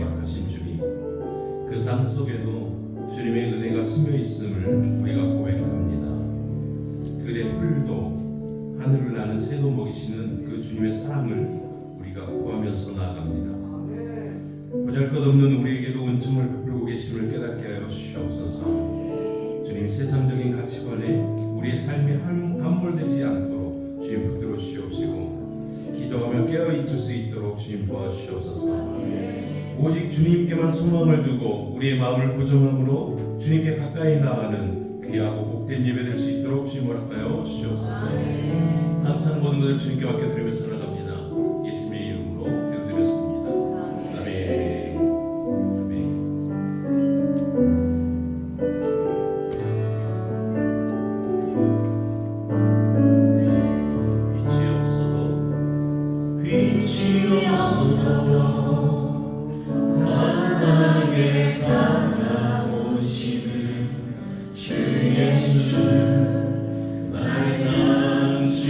허락하신 주님, 그 땅 속에도 주님의 은혜가 스며 있음을 우리가 고백합니다. 들의 풀도 하늘을 나는 새도 먹이시는 그 주님의 사랑을 우리가 구하면서 나아갑니다. 보잘것없는 우리에게도 은총을 베풀고 계심을 깨닫게 하여 주시옵소서. 주님, 세상적인 가치관에 우리의 삶이 함몰되지 않도록 주님 붙들어 주시옵시고, 기도하며 깨어있을 수 있도록 주님 도와주시옵소서. 오직 주님께만 소망을 두고 우리의 마음을 고정함으로 주님께 가까이 나아가는 귀하고 복된 예배 될 수 있도록 주님 허락하여 주시옵소서. 항상 모든 것을 주님께 맡겨드리며 살아갑니다. 예수님의 이름으로 기도드렸습니다. 아멘. 빛이 없어도 만나게 다가오시는 주 예수, 나의 당신이여.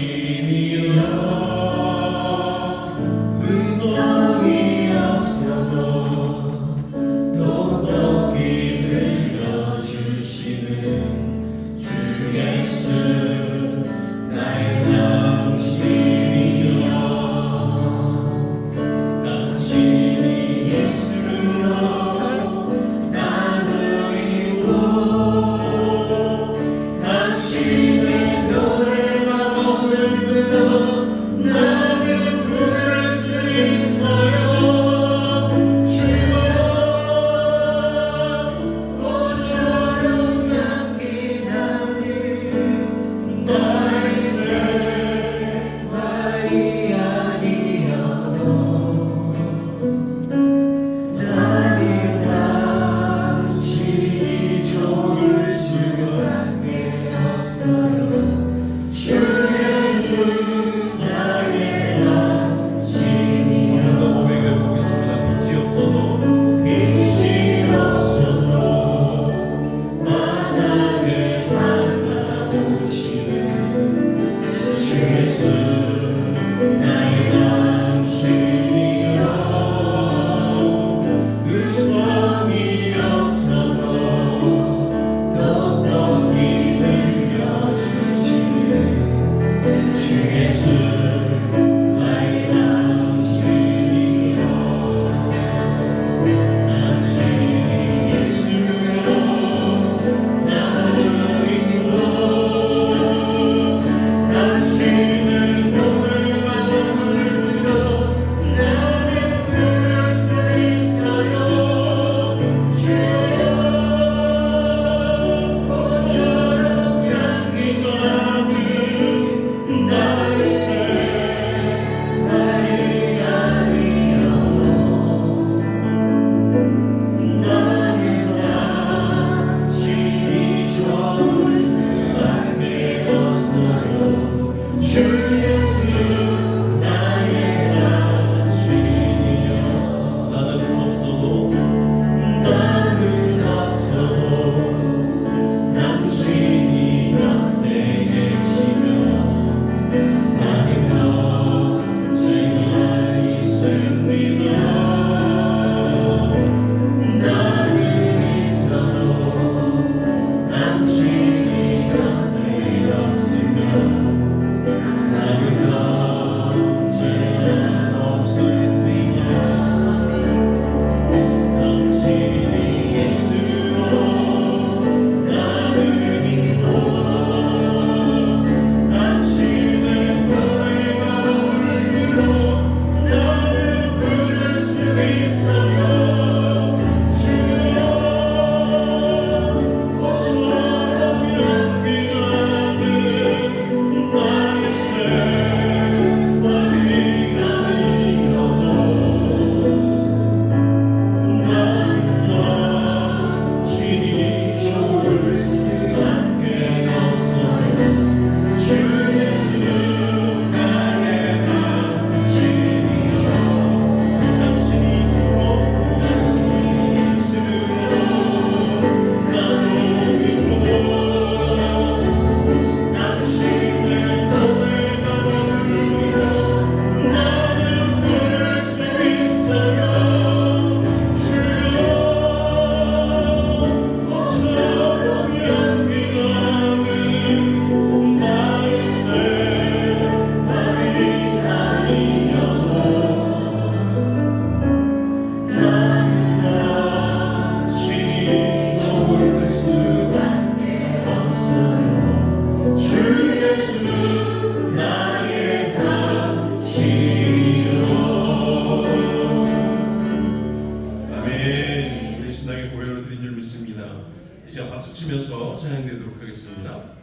아멘. 우리 신앙의 고백으로 드린 줄 믿습니다. 이제 박수 치면서 찬양되도록 하겠습니다.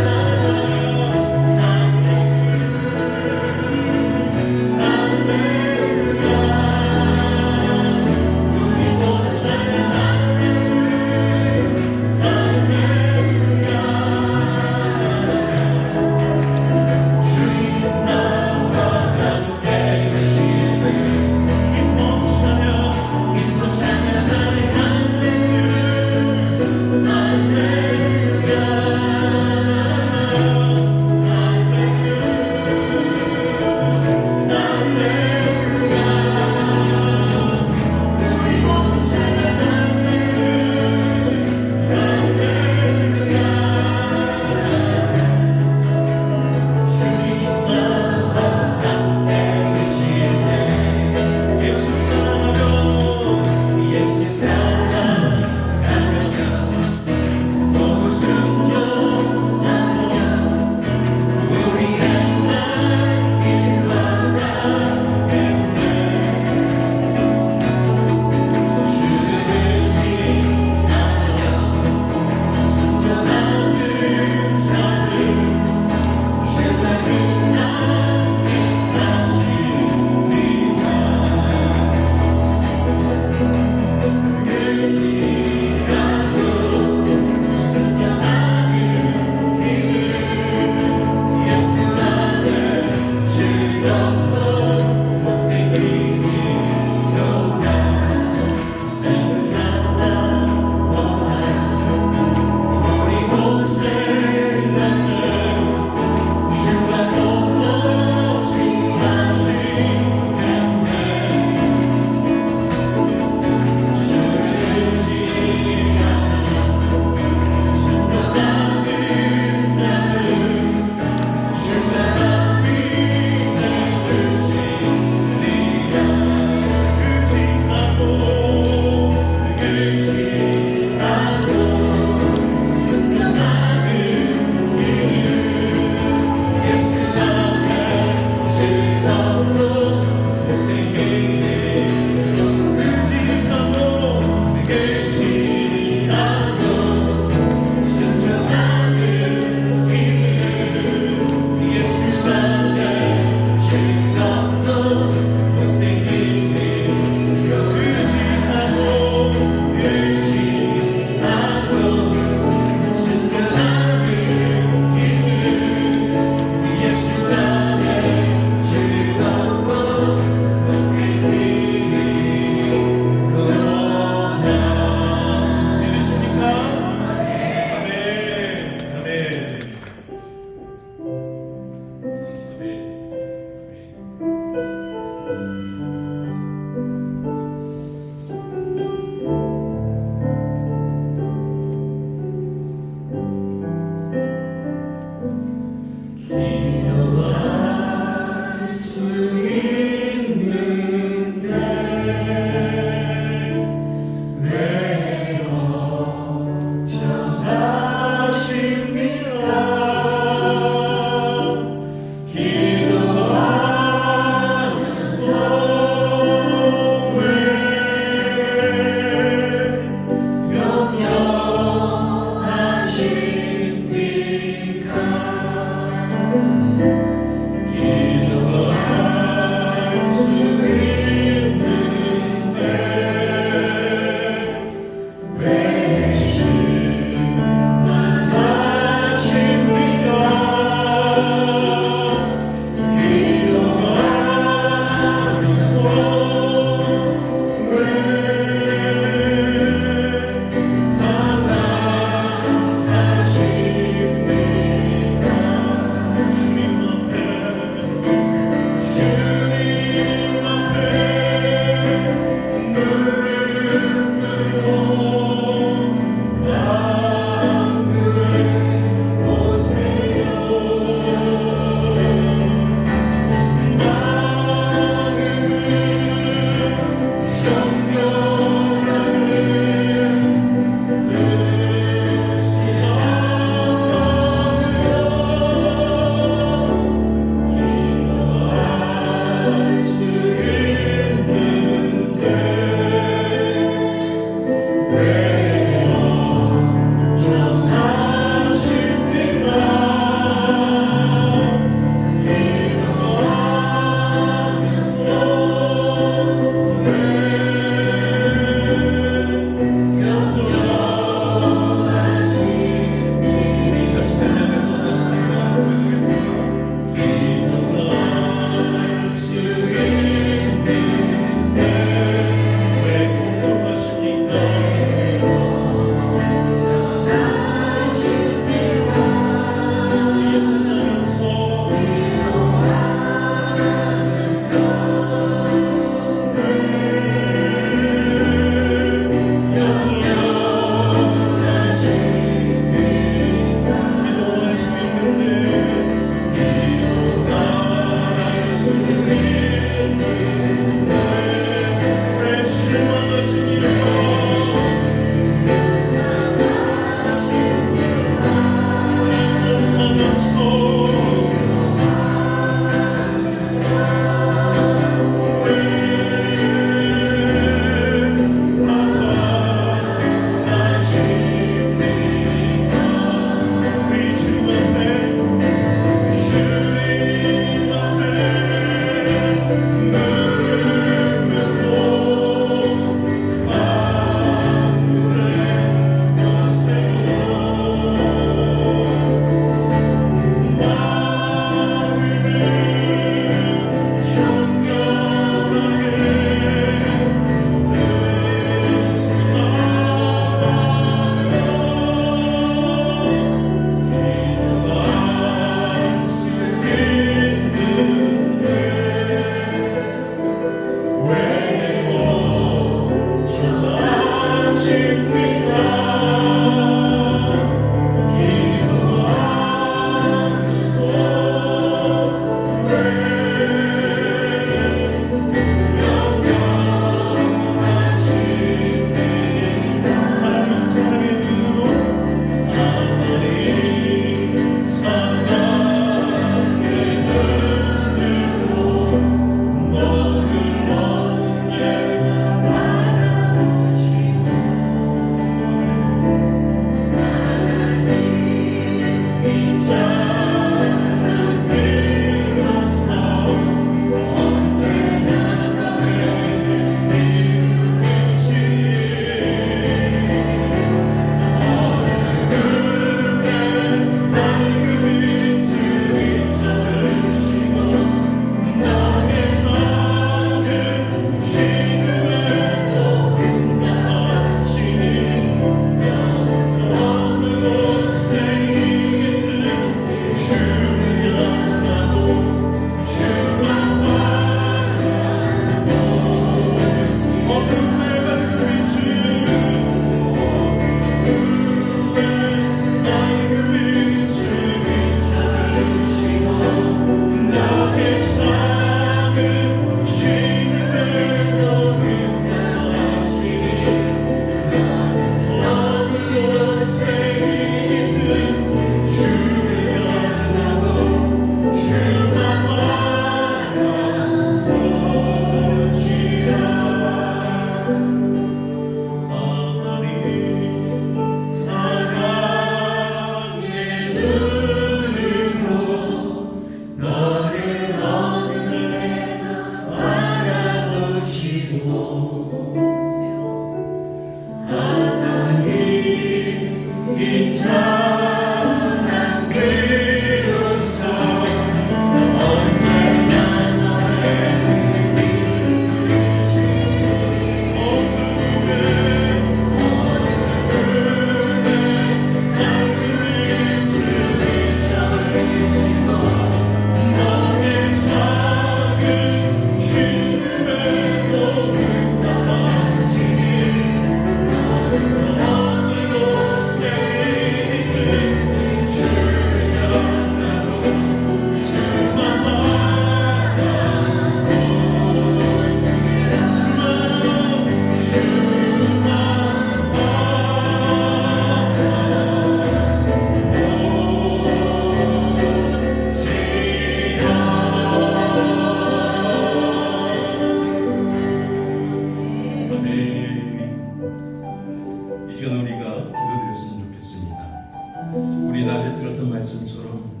낮에 들었던 말씀처럼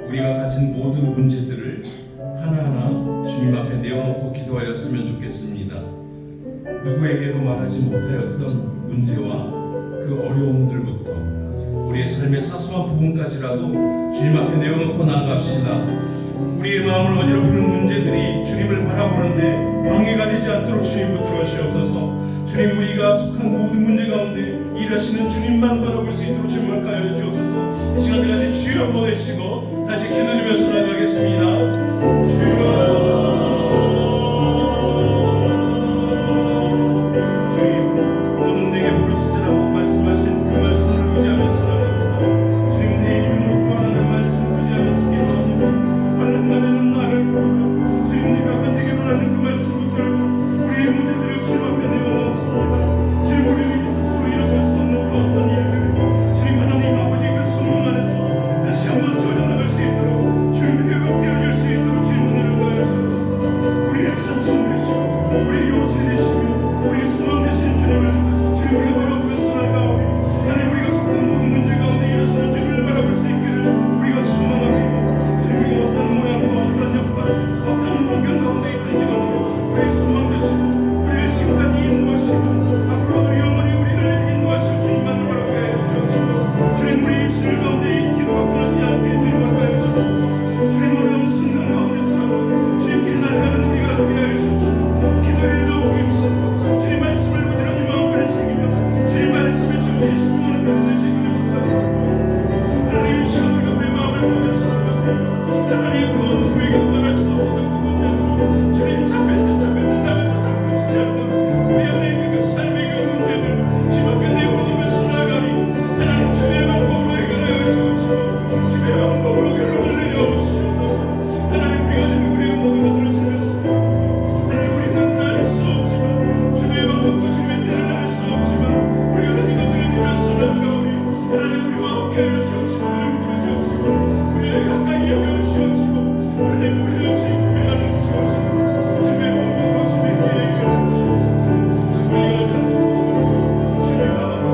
우리가 가진 모든 문제들을 하나하나 주님 앞에 내어놓고 기도하였으면 좋겠습니다. 누구에게도 말하지 못하였던 문제와 그 어려움들부터 우리의 삶의 사소한 부분까지라도 주님 앞에 내어놓고 나아갑시다. 우리의 마음을 어지럽히는 문제들이 주님을 바라보는데 방해가 되지 않도록 주님 붙들으시옵소서. 주님, 우리가 속한 모든 문제 가운데 일하시는 주님만 바라볼 수 있도록 주님 할까요 주옵소서. 이 시간 같이 주여 한번 외치고 다시 기도드리면서 나가겠습니다. 주여, 주님, 너는 내게 부르짖으라고 말씀하신 그 말씀을 의지하면서 나갑니다. 주님, 내 이름으로 구하는 말씀 의지하면서 기도합니다. 환난 날에는 나를 부르라. 주님, 네가 건지게 원하는 그 말씀 붙들고 우리의 문제들을 주님 앞에 내어놓습니다. 주님, 우리를 스스로 일어설 수 없는 그 어떤 일들을 주님 하나님 아버지 그 성령 안에서 다시 한번 세워져 나갈 수 있도록 주님 회복되어질 수 있도록 주님 은혜를 더하여 주옵소서. 우리의 찬송 되시고 우리의 요새 되시며 우리의 소망 되신 주님을 주님 우리가 바라보면서 나아가오니 하나님 우리가 속한 모든 문제 가운데 일어서는 주님을 바라볼 수 있기를 우리가 소망합니다. 주님, 우리가 어떤 모양과 어떤 역할 어떤 환경 가운데 있든지 간에 우리의 소망 되시고 우리를 지금까지 인도하시고 앞으로도 영원히 우리를 인도하실 주님만을 바라보게 해주시옵시고 주님, 우리 입술 가운데 기도가 끊어지지 않게 주님 바라보게 해주옵소서. 주님, 어려운 순간 가운데서라도 주님께 나아가는 우리가 되게 하여 주옵소서. 기도에도 오김쓰고 주님 말씀을 부지런히 마음판에 새기며 주님 말씀에 충실히 수고하는 은혜를 새기며 못하게 주옵소서. 하나님, 이 시간 우리가 우리의 마음을 보면서 하나님, 그 누구에게도 말할 수 없었던 그 문제들 주님 잡힐 듯 하면서 잡혀지지 않는 우리 안에 있는 그 삶의 그 문제들 주님 앞에 내어놓으면서 나아가니 하나님 주의 방법으로 해결하여 주옵시고 주의 방법으로 결론을 내려주옵소서. 하나님, 우리가 지금 우리의 모든 것들을 찾으면서 하나님, 우리는 나를 수 없지만 주의 방법과 주님의 때를 나를 수 없지만 우리가 가진 것들을 들면서 나아가오니 하나님, 우리와 함께하여 주옵시고 우리를 부르주옵시고 우리를 가까이 여겨주옵시고 우리를 주님께 하여 주옵시고 주님의 방법과 주님의 계획을 하여 주옵소서. 우리가 갖는 모든 것들을 주님의 마음으로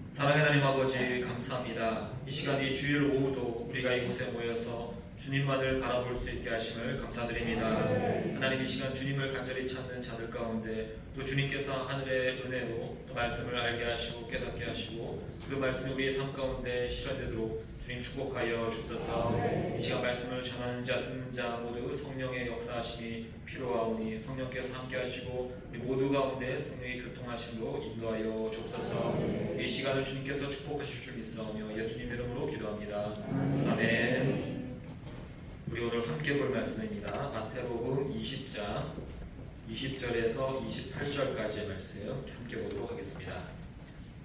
사랑의 하나님 아버지, 감사합니다. 이 시간 이 주일 오후도 우리가 이곳에 모여서 주님만을 바라볼 수 있게 하심을 감사드립니다. 하나님, 이 시간 주님을 간절히 찾는 자들 가운데 또 주님께서 하늘의 은혜로 또 말씀을 알게 하시고 깨닫게 하시고 그 말씀이 우리의 삶 가운데 실현되도록 주님 축복하여 주옵소서. 이 시간 말씀을 전하는 자 듣는 자 모두 성령의 역사하심이 필요하오니 성령께서 함께 하시고 우리 모두 가운데 성령의 교통하심으로 인도하여 주옵소서. 이 시간을 주님께서 축복하실 줄 믿사오며 예수님 이름으로 기도합니다. 아멘. 우리 오늘 함께 볼 말씀입니다. 마태복음 20장 20절에서 28절까지의 말씀 함께 보도록 하겠습니다.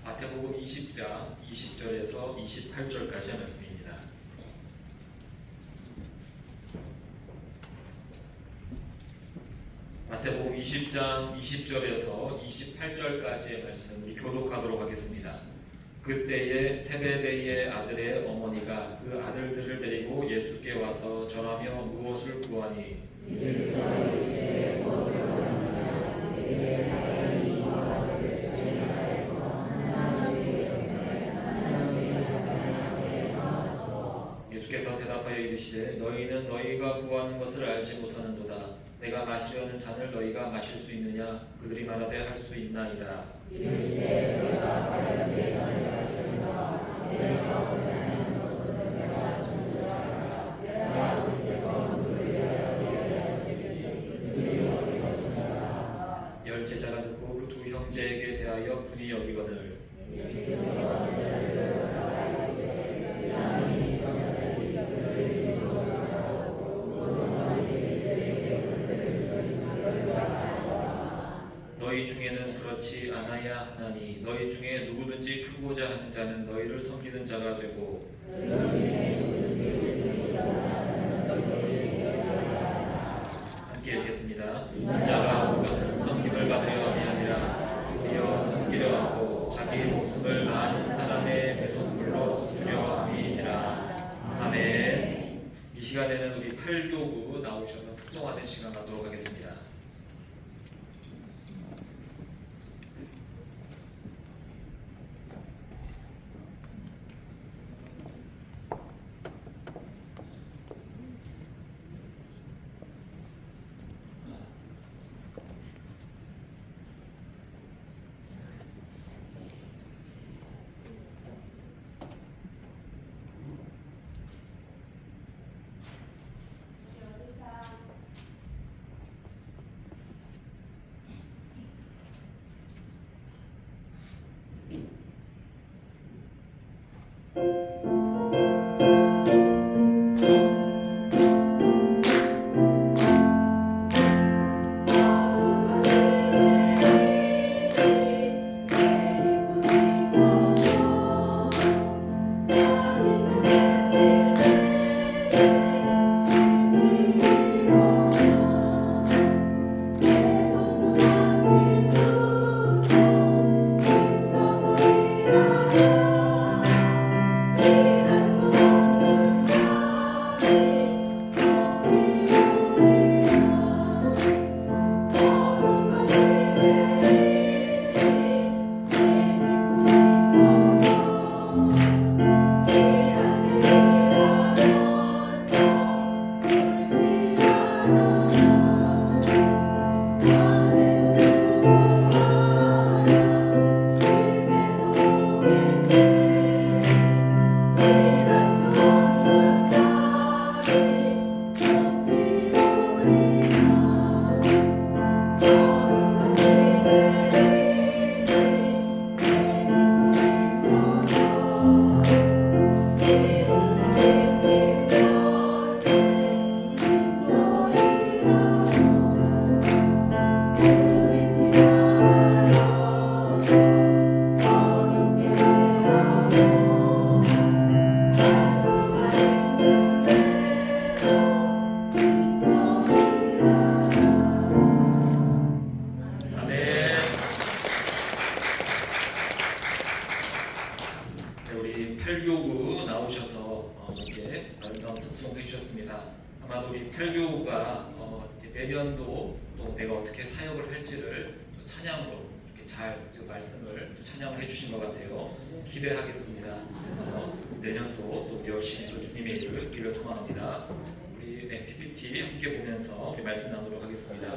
마태복음 20장 20절에서 28절까지의 말씀입니다. 마태복음 20장 20절에서 28절까지의 말씀 우리 교독하도록 하겠습니다. 그때에 세베대의 아들의 어머니가 그 아들들을 데리고 예수께 와서 전하며 무엇을 구하니 예수께서 대답하여 이르시되 너희는 너희가 구하는 것을 알지 못하는도다. 내가 마시려는 잔을 너희가 마실 수 있느냐? 그들이 말하되 할 수 있나이다. 이르시되 너희가 과연 내 잔을 마시려는가? 내가 원하는 것을 내가 주시리라. 내가 아버지께서 그들을 위하여 열 제자가 듣고 그 두 형제에게 대하여 분이 여기거늘 너희 중에는 그렇지 않아야 하나니 너희 중에 누구든지 크고자 하는 자는 너희를 섬기는 자가 되고 함께 읽겠습니다. 자가 온 것은 섬김을 받으려 함이 아니라 도리어 섬기려 하고 자기 목숨을 많은 사람의 배속물로 주려 함이니라. 아멘. 시간에는 우리 8교구 나오셔서 특송하는 시간 갖도록 하겠습니다. 우리 8교구 나오셔서 이렇게 아름다운 특송 해주셨습니다. 아마도 우리 8교구가 이제 내년도 또 내가 어떻게 사역을 할지를 또 찬양으로 이렇게 잘 말씀을 또 찬양을 해주신 것 같아요. 기대하겠습니다. 그래서 내년도 또 열심히 또 주님의 일을 빌어 소망합니다. 우리 PPT 함께 보면서 우리 말씀 나누도록 하겠습니다.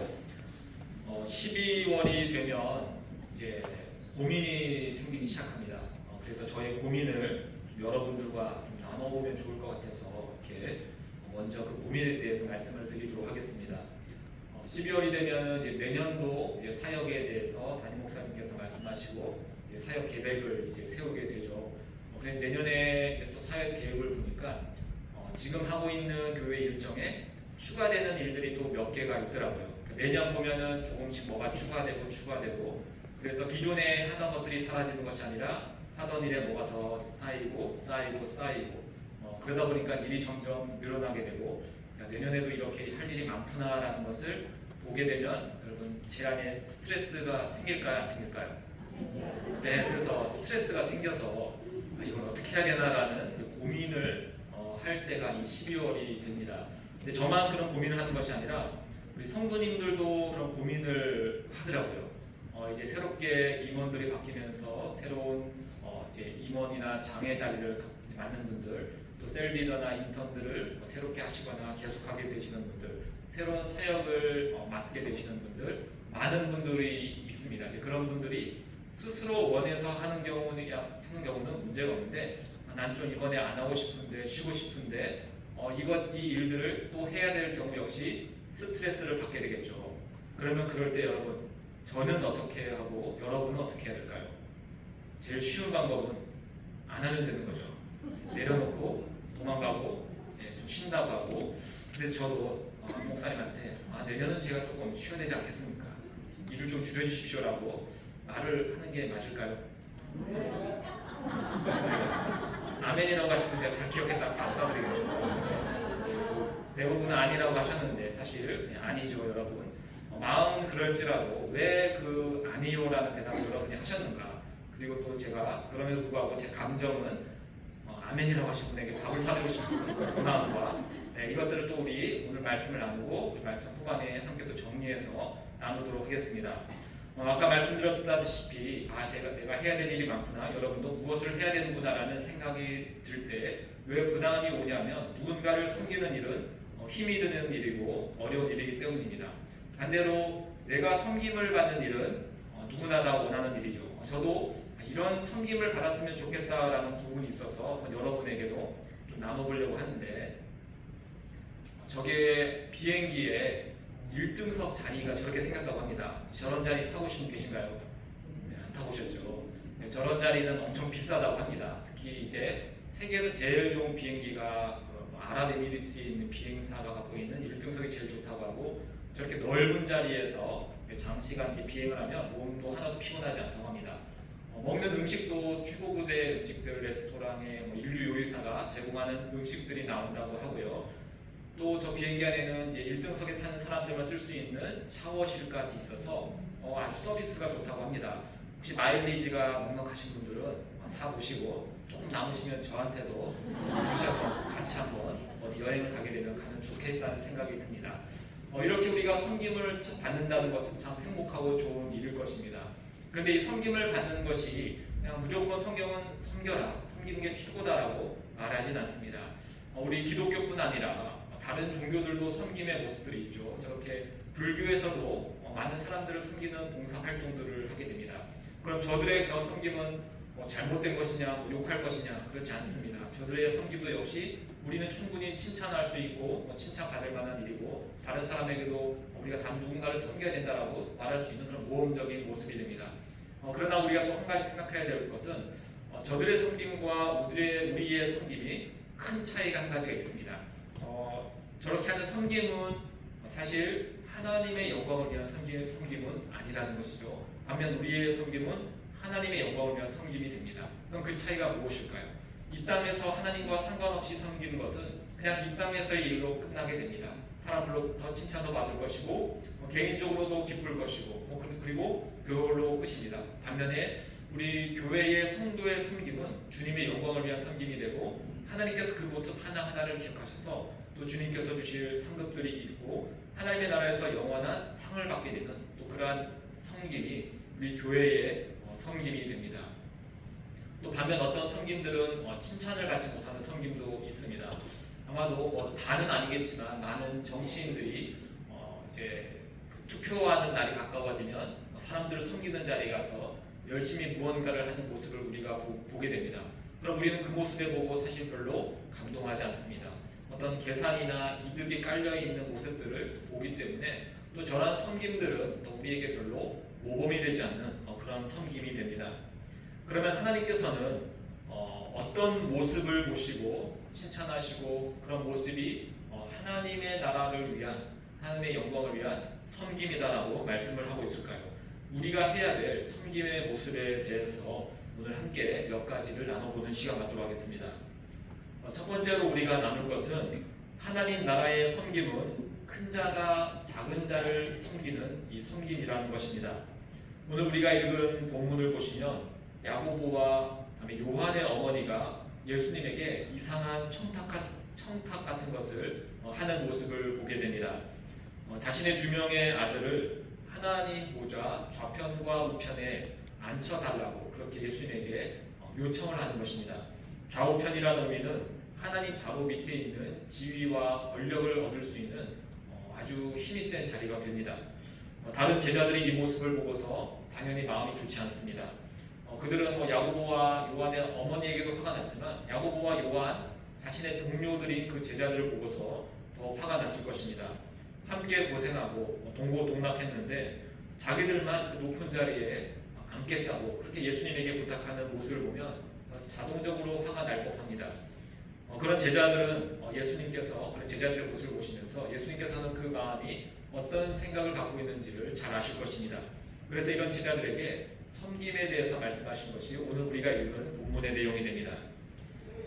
12월이 되면 이제 고민이 생기기 시작합니다. 그래서 저의 고민을 여러분들과 좀 나눠보면 좋을 것 같아서 이렇게 먼저 그 고민에 대해서 말씀을 드리도록 하겠습니다. 12월이 되면은 이제 내년도 이제 사역에 대해서 담임 목사님께서 말씀하시고 이제 사역 계획을 이제 세우게 되죠. 그런데 내년에 이제 또 사역 계획을 보니까 지금 하고 있는 교회 일정에 추가되는 일들이 또 몇 개가 있더라고요. 매년 보면은 조금씩 뭐가 추가되고 그래서 기존에 하던 것들이 사라지는 것이 아니라 하던 일에 뭐가 더 쌓이고 그러다 보니까 일이 점점 늘어나게 되고 내년에도 이렇게 할 일이 많구나라는 것을 보게 되면 여러분 제 안에 스트레스가 생길까요? 안 생길까요? 네, 그래서 스트레스가 생겨서 이걸 어떻게 해야 되나라는 고민을 할 때가 이 12월이 됩니다. 근데 저만 그런 고민을 하는 것이 아니라 우리 성도님들도 그런 고민을 하더라고요. 이제 새롭게 임원들이 바뀌면서 새로운 이제 임원이나 장애 자리를 맡는 분들, 또 셀리더나 인턴들을 새롭게 하시거나 계속하게 되시는 분들, 새로운 사역을 맡게 되시는 분들, 많은 분들이 있습니다. 이제 그런 분들이 스스로 원해서 하는 경우는 문제가 없는데, 난 좀 이번에 안 하고 싶은데, 쉬고 싶은데, 이 일들을 또 해야 될 경우 역시 스트레스를 받게 되겠죠. 그러면 그럴 때 여러분, 저는 어떻게 하고 여러분은 어떻게 해야 될까요? 제일 쉬운 방법은 안 하면 되는 거죠. 내려놓고 도망가고 좀 쉰다고 하고. 그래서 저도 목사님한테 내년은 제가 조금 쉬어야 되지 않겠습니까? 일을 좀 줄여주십시오라고 말을 하는 게 맞을까요? 아멘이라고 하시면 제가 잘 기억했다고 감사드리겠습니다. 대부분은 아니라고 하셨는데 사실 아니죠, 여러분. 마음은 그럴지라도 왜 그 아니요라는 대답을 여러분이 하셨는가? 그리고 또 제가 그럼에도 불구하고 제 감정은 아멘이라고 하신 분에게 밥을 사드리고 싶은 그 마음과 이것 이것들을 또 우리 오늘 말씀을 나누고 우리 말씀 후반에 함께 또 정리해서 나누도록 하겠습니다. 아까 말씀드렸다시피 내가 해야 될 일이 많구나, 여러분도 무엇을 해야 되는구나라는 생각이 들 때 왜 부담이 오냐면 누군가를 섬기는 일은 힘이 드는 일이고 어려운 일이기 때문입니다. 반대로 내가 섬김을 받는 일은 누구나 다 원하는 일이죠. 저도 이런 섬김을 받았으면 좋겠다라는 부분이 있어서 여러분에게도 좀 나눠보려고 하는데, 저게 비행기에 1등석 자리가 저렇게 생겼다고 합니다. 저런 자리 타보신 분 계신가요? 네, 안 타보셨죠? 네, 저런 자리는 엄청 비싸다고 합니다. 특히 이제 세계에서 제일 좋은 비행기가 아랍에미리트에 있는 비행사가 갖고 있는 1등석이 제일 좋다고 하고, 저렇게 넓은 자리에서 장시간 비행을 하면 몸도 하나도 피곤하지 않다고 합니다. 먹는 음식도 최고급의 음식들, 레스토랑에 인류 요리사가 제공하는 음식들이 나온다고 하고요. 또 저 비행기 안에는 이제 1등석에 타는 사람들만 쓸 수 있는 샤워실까지 있어서 아주 서비스가 좋다고 합니다. 혹시 마일리지가 넉넉하신 분들은 타보시고 조금 남으시면 저한테도 좀 주셔서 같이 한번 어디 여행을 가게 되면 가면 좋겠다는 생각이 듭니다. 이렇게 우리가 섬김을 받는다는 것은 참 행복하고 좋은 일일 것입니다. 그런데 이 섬김을 받는 것이 그냥 무조건 성경은 섬겨라, 섬기는 게 최고다라고 말하진 않습니다. 우리 기독교뿐 아니라 다른 종교들도 섬김의 모습들이 있죠. 저렇게 불교에서도 많은 사람들을 섬기는 봉사활동들을 하게 됩니다. 그럼 저들의 저 섬김은 잘못된 것이냐, 욕할 것이냐, 그렇지 않습니다. 저들의 섬김도 역시 우리는 충분히 칭찬할 수 있고 칭찬받을 만한 일이고, 다른 사람에게도 우리가 다 누군가를 섬겨야 된다라고 말할 수 있는 그런 모험적인 모습이 됩니다. 그러나 우리가 또 한 가지 생각해야 될 것은 저들의 섬김과 우리의 섬김이 큰 차이가 한 가지가 있습니다. 저렇게 하는 섬김은 사실 하나님의 영광을 위한 섬김은 아니라는 것이죠. 반면 우리의 섬김은 하나님의 영광을 위한 섬김이 됩니다. 그럼 그 차이가 무엇일까요? 이 땅에서 하나님과 상관없이 섬기는 것은 그냥 이 땅에서의 일로 끝나게 됩니다. 사람들로부터 칭찬도 받을 것이고 개인적으로도 기쁠 것이고 그리고 그걸로 끝입니다. 반면에 우리 교회의 성도의 섬김은 주님의 영광을 위한 섬김이 되고, 하나님께서 그 모습 하나하나를 기억하셔서 또 주님께서 주실 상급들이 있고 하나님의 나라에서 영원한 상을 받게 되는 또 그러한 섬김이 우리 교회의 섬김이 됩니다. 또 반면 어떤 섬김들은 칭찬을 받지 못하는 섬김도 있습니다. 아마도 다는 아니겠지만 많은 정치인들이 이제 투표하는 날이 가까워지면 사람들을 섬기는 자리에 가서 열심히 무언가를 하는 모습을 우리가 보게 됩니다. 그럼 우리는 그 모습에 보고 사실 별로 감동하지 않습니다. 어떤 계산이나 이득이 깔려있는 모습들을 보기 때문에 또 저러한 섬김들은 또 우리에게 별로 모범이 되지 않는 그런 섬김이 됩니다. 그러면 하나님께서는 어떤 모습을 보시고 칭찬하시고 그런 모습이 하나님의 나라를 위한, 하나님의 영광을 위한 섬김이다라고 말씀을 하고 있을까요? 우리가 해야 될 섬김의 모습에 대해서 오늘 함께 몇 가지를 나눠보는 시간 갖도록 하겠습니다. 첫 번째로 우리가 나눌 것은 하나님 나라의 섬김은 큰 자가 작은 자를 섬기는 이 섬김이라는 것입니다. 오늘 우리가 읽은 본문을 보시면 야고보와 그다음에 요한의 어머니가 예수님에게 이상한 청탁 같은 것을 하는 모습을 보게 됩니다. 자신의 두 명의 아들을 하나님 보좌 좌편과 우편에 앉혀달라고 그렇게 예수님에게 요청을 하는 것입니다. 좌우편이라는 의미는 하나님 바로 밑에 있는 지위와 권력을 얻을 수 있는 아주 힘이 센 자리가 됩니다. 다른 제자들이 이 모습을 보고서 당연히 마음이 좋지 않습니다. 그들은 야고보와 요한의 어머니에게도 화가 났지만 야고보와 요한 자신의 동료들인 그 제자들을 보고서 더 화가 났을 것입니다. 함께 고생하고 동고동락했는데 자기들만 그 높은 자리에 앉겠다고 그렇게 예수님에게 부탁하는 모습을 보면 자동적으로 화가 날 법합니다. 그런 제자들은 예수님께서 그런 제자들의 모습을 보시면서 예수님께서는 그 마음이 어떤 생각을 갖고 있는지를 잘 아실 것입니다. 그래서 이런 제자들에게 섬김에 대해서 말씀하신 것이 오늘 우리가 읽은 본문의 내용이 됩니다.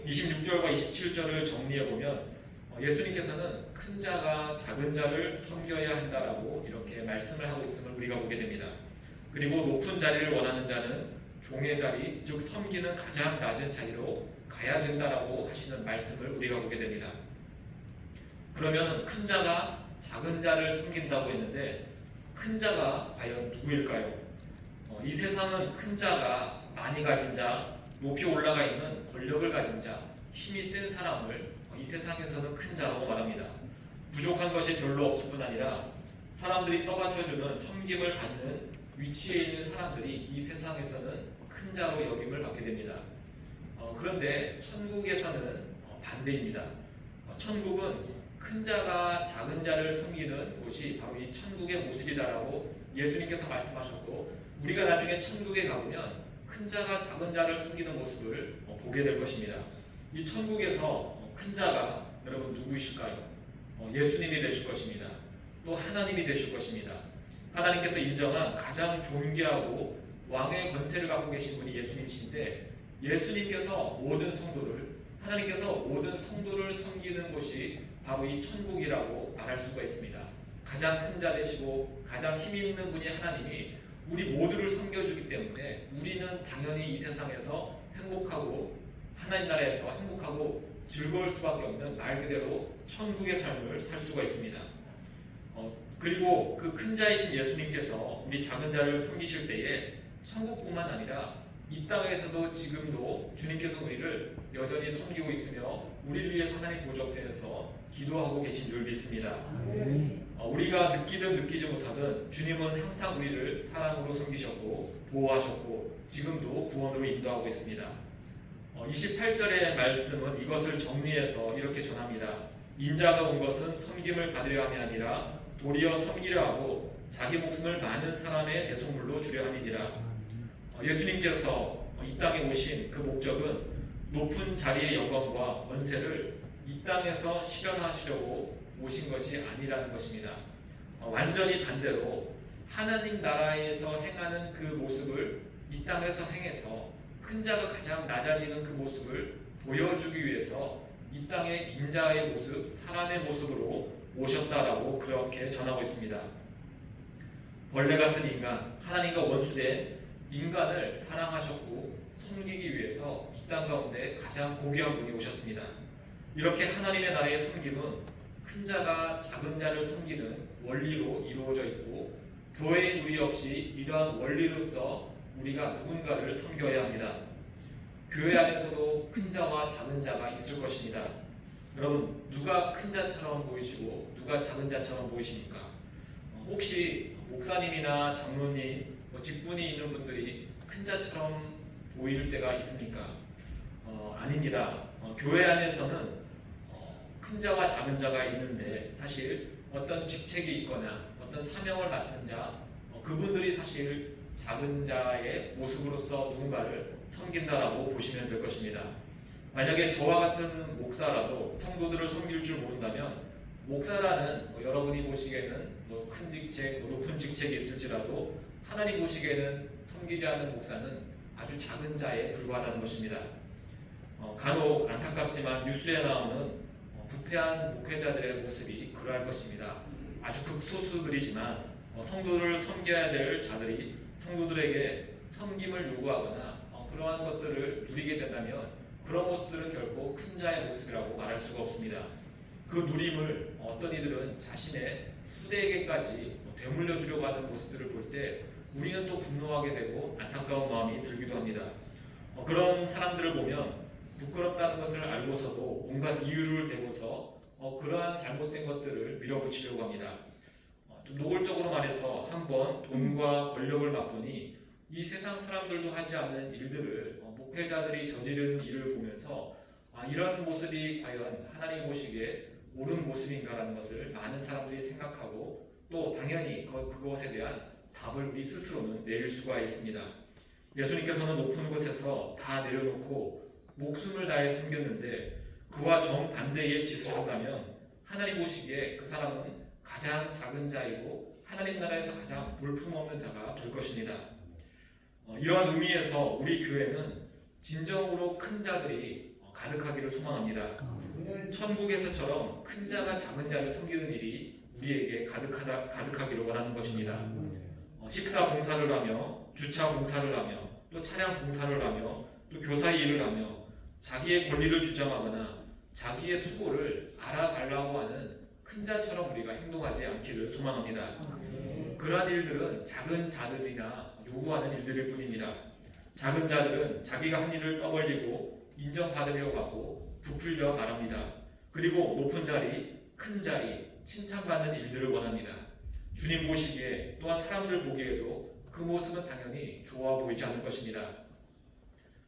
26절과 27절을 정리해 보면 예수님께서는 큰 자가 작은 자를 섬겨야 한다라고 이렇게 말씀을 하고 있음을 우리가 보게 됩니다. 그리고 높은 자리를 원하는 자는 종의 자리, 즉 섬기는 가장 낮은 자리로 가야 된다라고 하시는 말씀을 우리가 보게 됩니다. 그러면 큰 자가 작은 자를 섬긴다고 했는데 큰 자가 과연 누구일까요? 이 세상은 큰 자가 많이 가진 자, 높이 올라가 있는 권력을 가진 자, 힘이 센 사람을 이 세상에서는 큰 자라고 말합니다. 부족한 것이 별로 없을 뿐 아니라 사람들이 떠받쳐주는 섬김을 받는 위치에 있는 사람들이 이 세상에서는 큰 자로 여김을 받게 됩니다. 그런데 천국에서는 반대입니다. 천국은 큰 자가 작은 자를 섬기는 곳이 바로 이 천국의 모습이다라고 예수님께서 말씀하셨고, 우리가 나중에 천국에 가보면 큰 자가 작은 자를 섬기는 모습을 보게 될 것입니다. 이 천국에서 큰 자가 여러분 누구이실까요? 예수님이 되실 것입니다. 또 하나님이 되실 것입니다. 하나님께서 인정한 가장 존귀하고 왕의 권세를 갖고 계신 분이 예수님이신데, 예수님께서 하나님께서 모든 성도를 섬기는 곳이 바로 이 천국이라고 말할 수가 있습니다. 가장 큰 자 되시고 가장 힘이 있는 분이 하나님이 우리 모두를 섬겨주기 때문에 우리는 당연히 이 세상에서 행복하고 하나님 나라에서 행복하고 즐거울 수밖에 없는 말 그대로 천국의 삶을 살 수가 있습니다. 그리고 그 큰 자이신 예수님께서 우리 작은 자를 섬기실 때에 천국뿐만 아니라 이 땅에서도 지금도 주님께서 우리를 여전히 섬기고 있으며 우리를 위해서 하나님 보좌 앞에서 기도하고 계신 줄 믿습니다. 우리가 느끼든 느끼지 못하든 주님은 항상 우리를 사랑으로 섬기셨고 보호하셨고 지금도 구원으로 인도하고 있습니다. 28절의 말씀은 이것을 정리해서 이렇게 전합니다. 인자가 온 것은 섬김을 받으려 함이 아니라 도리어 섬기려 하고 자기 목숨을 많은 사람의 대속물로 주려 함이니라. 예수님께서 이 땅에 오신 그 목적은 높은 자리의 영광과 권세를 이 땅에서 실현하시려고 오신 것이 아니라는 것입니다. 완전히 반대로 하나님 나라에서 행하는 그 모습을 이 땅에서 행해서 큰 자가 가장 낮아지는 그 모습을 보여주기 위해서 이 땅의 인자의 모습, 사람의 모습으로 오셨다라고 그렇게 전하고 있습니다. 벌레 같은 인간, 하나님과 원수된 인간을 사랑하셨고 섬기기 위해서 이 땅 가운데 가장 고귀한 분이 오셨습니다. 이렇게 하나님의 나라의 섬김은 큰 자가 작은 자를 섬기는 원리로 이루어져 있고, 교회인 우리 역시 이러한 원리로서 우리가 누군가를 섬겨야 합니다. 교회 안에서도 큰 자와 작은 자가 있을 것입니다. 여러분, 누가 큰 자처럼 보이시고 누가 작은 자처럼 보이십니까? 혹시 목사님이나 장로님, 직분이 있는 분들이 큰 자처럼 보일 때가 있습니까? 아닙니다. 교회 안에서는 큰 자와 작은 자가 있는데 사실 어떤 직책이 있거나 어떤 사명을 맡은 자, 그분들이 사실 작은 자의 모습으로서 누군가를 섬긴다라고 보시면 될 것입니다. 만약에 저와 같은 목사라도 성도들을 섬길 줄 모른다면, 목사라는 여러분이 보시기에는 큰 직책, 높은 직책이 있을지라도 하나님 보시기에는 섬기지 않는 목사는 아주 작은 자에 불과하다는 것입니다. 간혹 안타깝지만 뉴스에 나오는 부패한 목회자들의 모습이 그러할 것입니다. 아주 극소수들이지만 성도를 섬겨야 될 자들이 성도들에게 섬김을 요구하거나 그러한 것들을 누리게 된다면 그런 모습들은 결코 큰 자의 모습이라고 말할 수가 없습니다. 그 누림을 어떤 이들은 자신의 후대에게까지 되물려 주려고 하는 모습들을 볼 때 우리는 또 분노하게 되고 안타까운 마음이 들기도 합니다. 그런 사람들을 보면 부끄럽다는 것을 알고서도 온갖 이유를 대고서 그러한 잘못된 것들을 밀어붙이려고 합니다. 좀 노골적으로 말해서 한번 돈과 권력을 맛보니 이 세상 사람들도 하지 않는 일들을 목회자들이 저지르는 일을 보면서 이런 모습이 과연 하나님 보시기에 옳은 모습인가라는 것을 많은 사람들이 생각하고 또 당연히 그것에 대한 답을 우리 스스로는 내릴 수가 있습니다. 예수님께서는 높은 곳에서 다 내려놓고 목숨을 다해 섬겼는데 그와 정반대의 짓을 한다면 하나님 보시기에 그 사람은 가장 작은 자이고 하나님 나라에서 가장 볼품없는 자가 될 것입니다. 이러한 의미에서 우리 교회는 진정으로 큰 자들이 가득하기를 소망합니다. 천국에서처럼 큰 자가 작은 자를 섬기는 일이 우리에게 가득하기를 원하는 것입니다. 식사 봉사를 하며 주차 봉사를 하며 또 차량 봉사를 하며 또 교사 일을 하며 자기의 권리를 주장하거나 자기의 수고를 알아달라고 하는 큰 자처럼 우리가 행동하지 않기를 소망합니다. 그러한 일들은 작은 자들이나 요구하는 일들일 뿐입니다. 작은 자들은 자기가 한 일을 떠벌리고 인정받으려고 하고 부풀려 말합니다. 그리고 높은 자리, 큰 자리, 칭찬받는 일들을 원합니다. 주님 보시기에 또한 사람들 보기에도 그 모습은 당연히 좋아 보이지 않을 것입니다.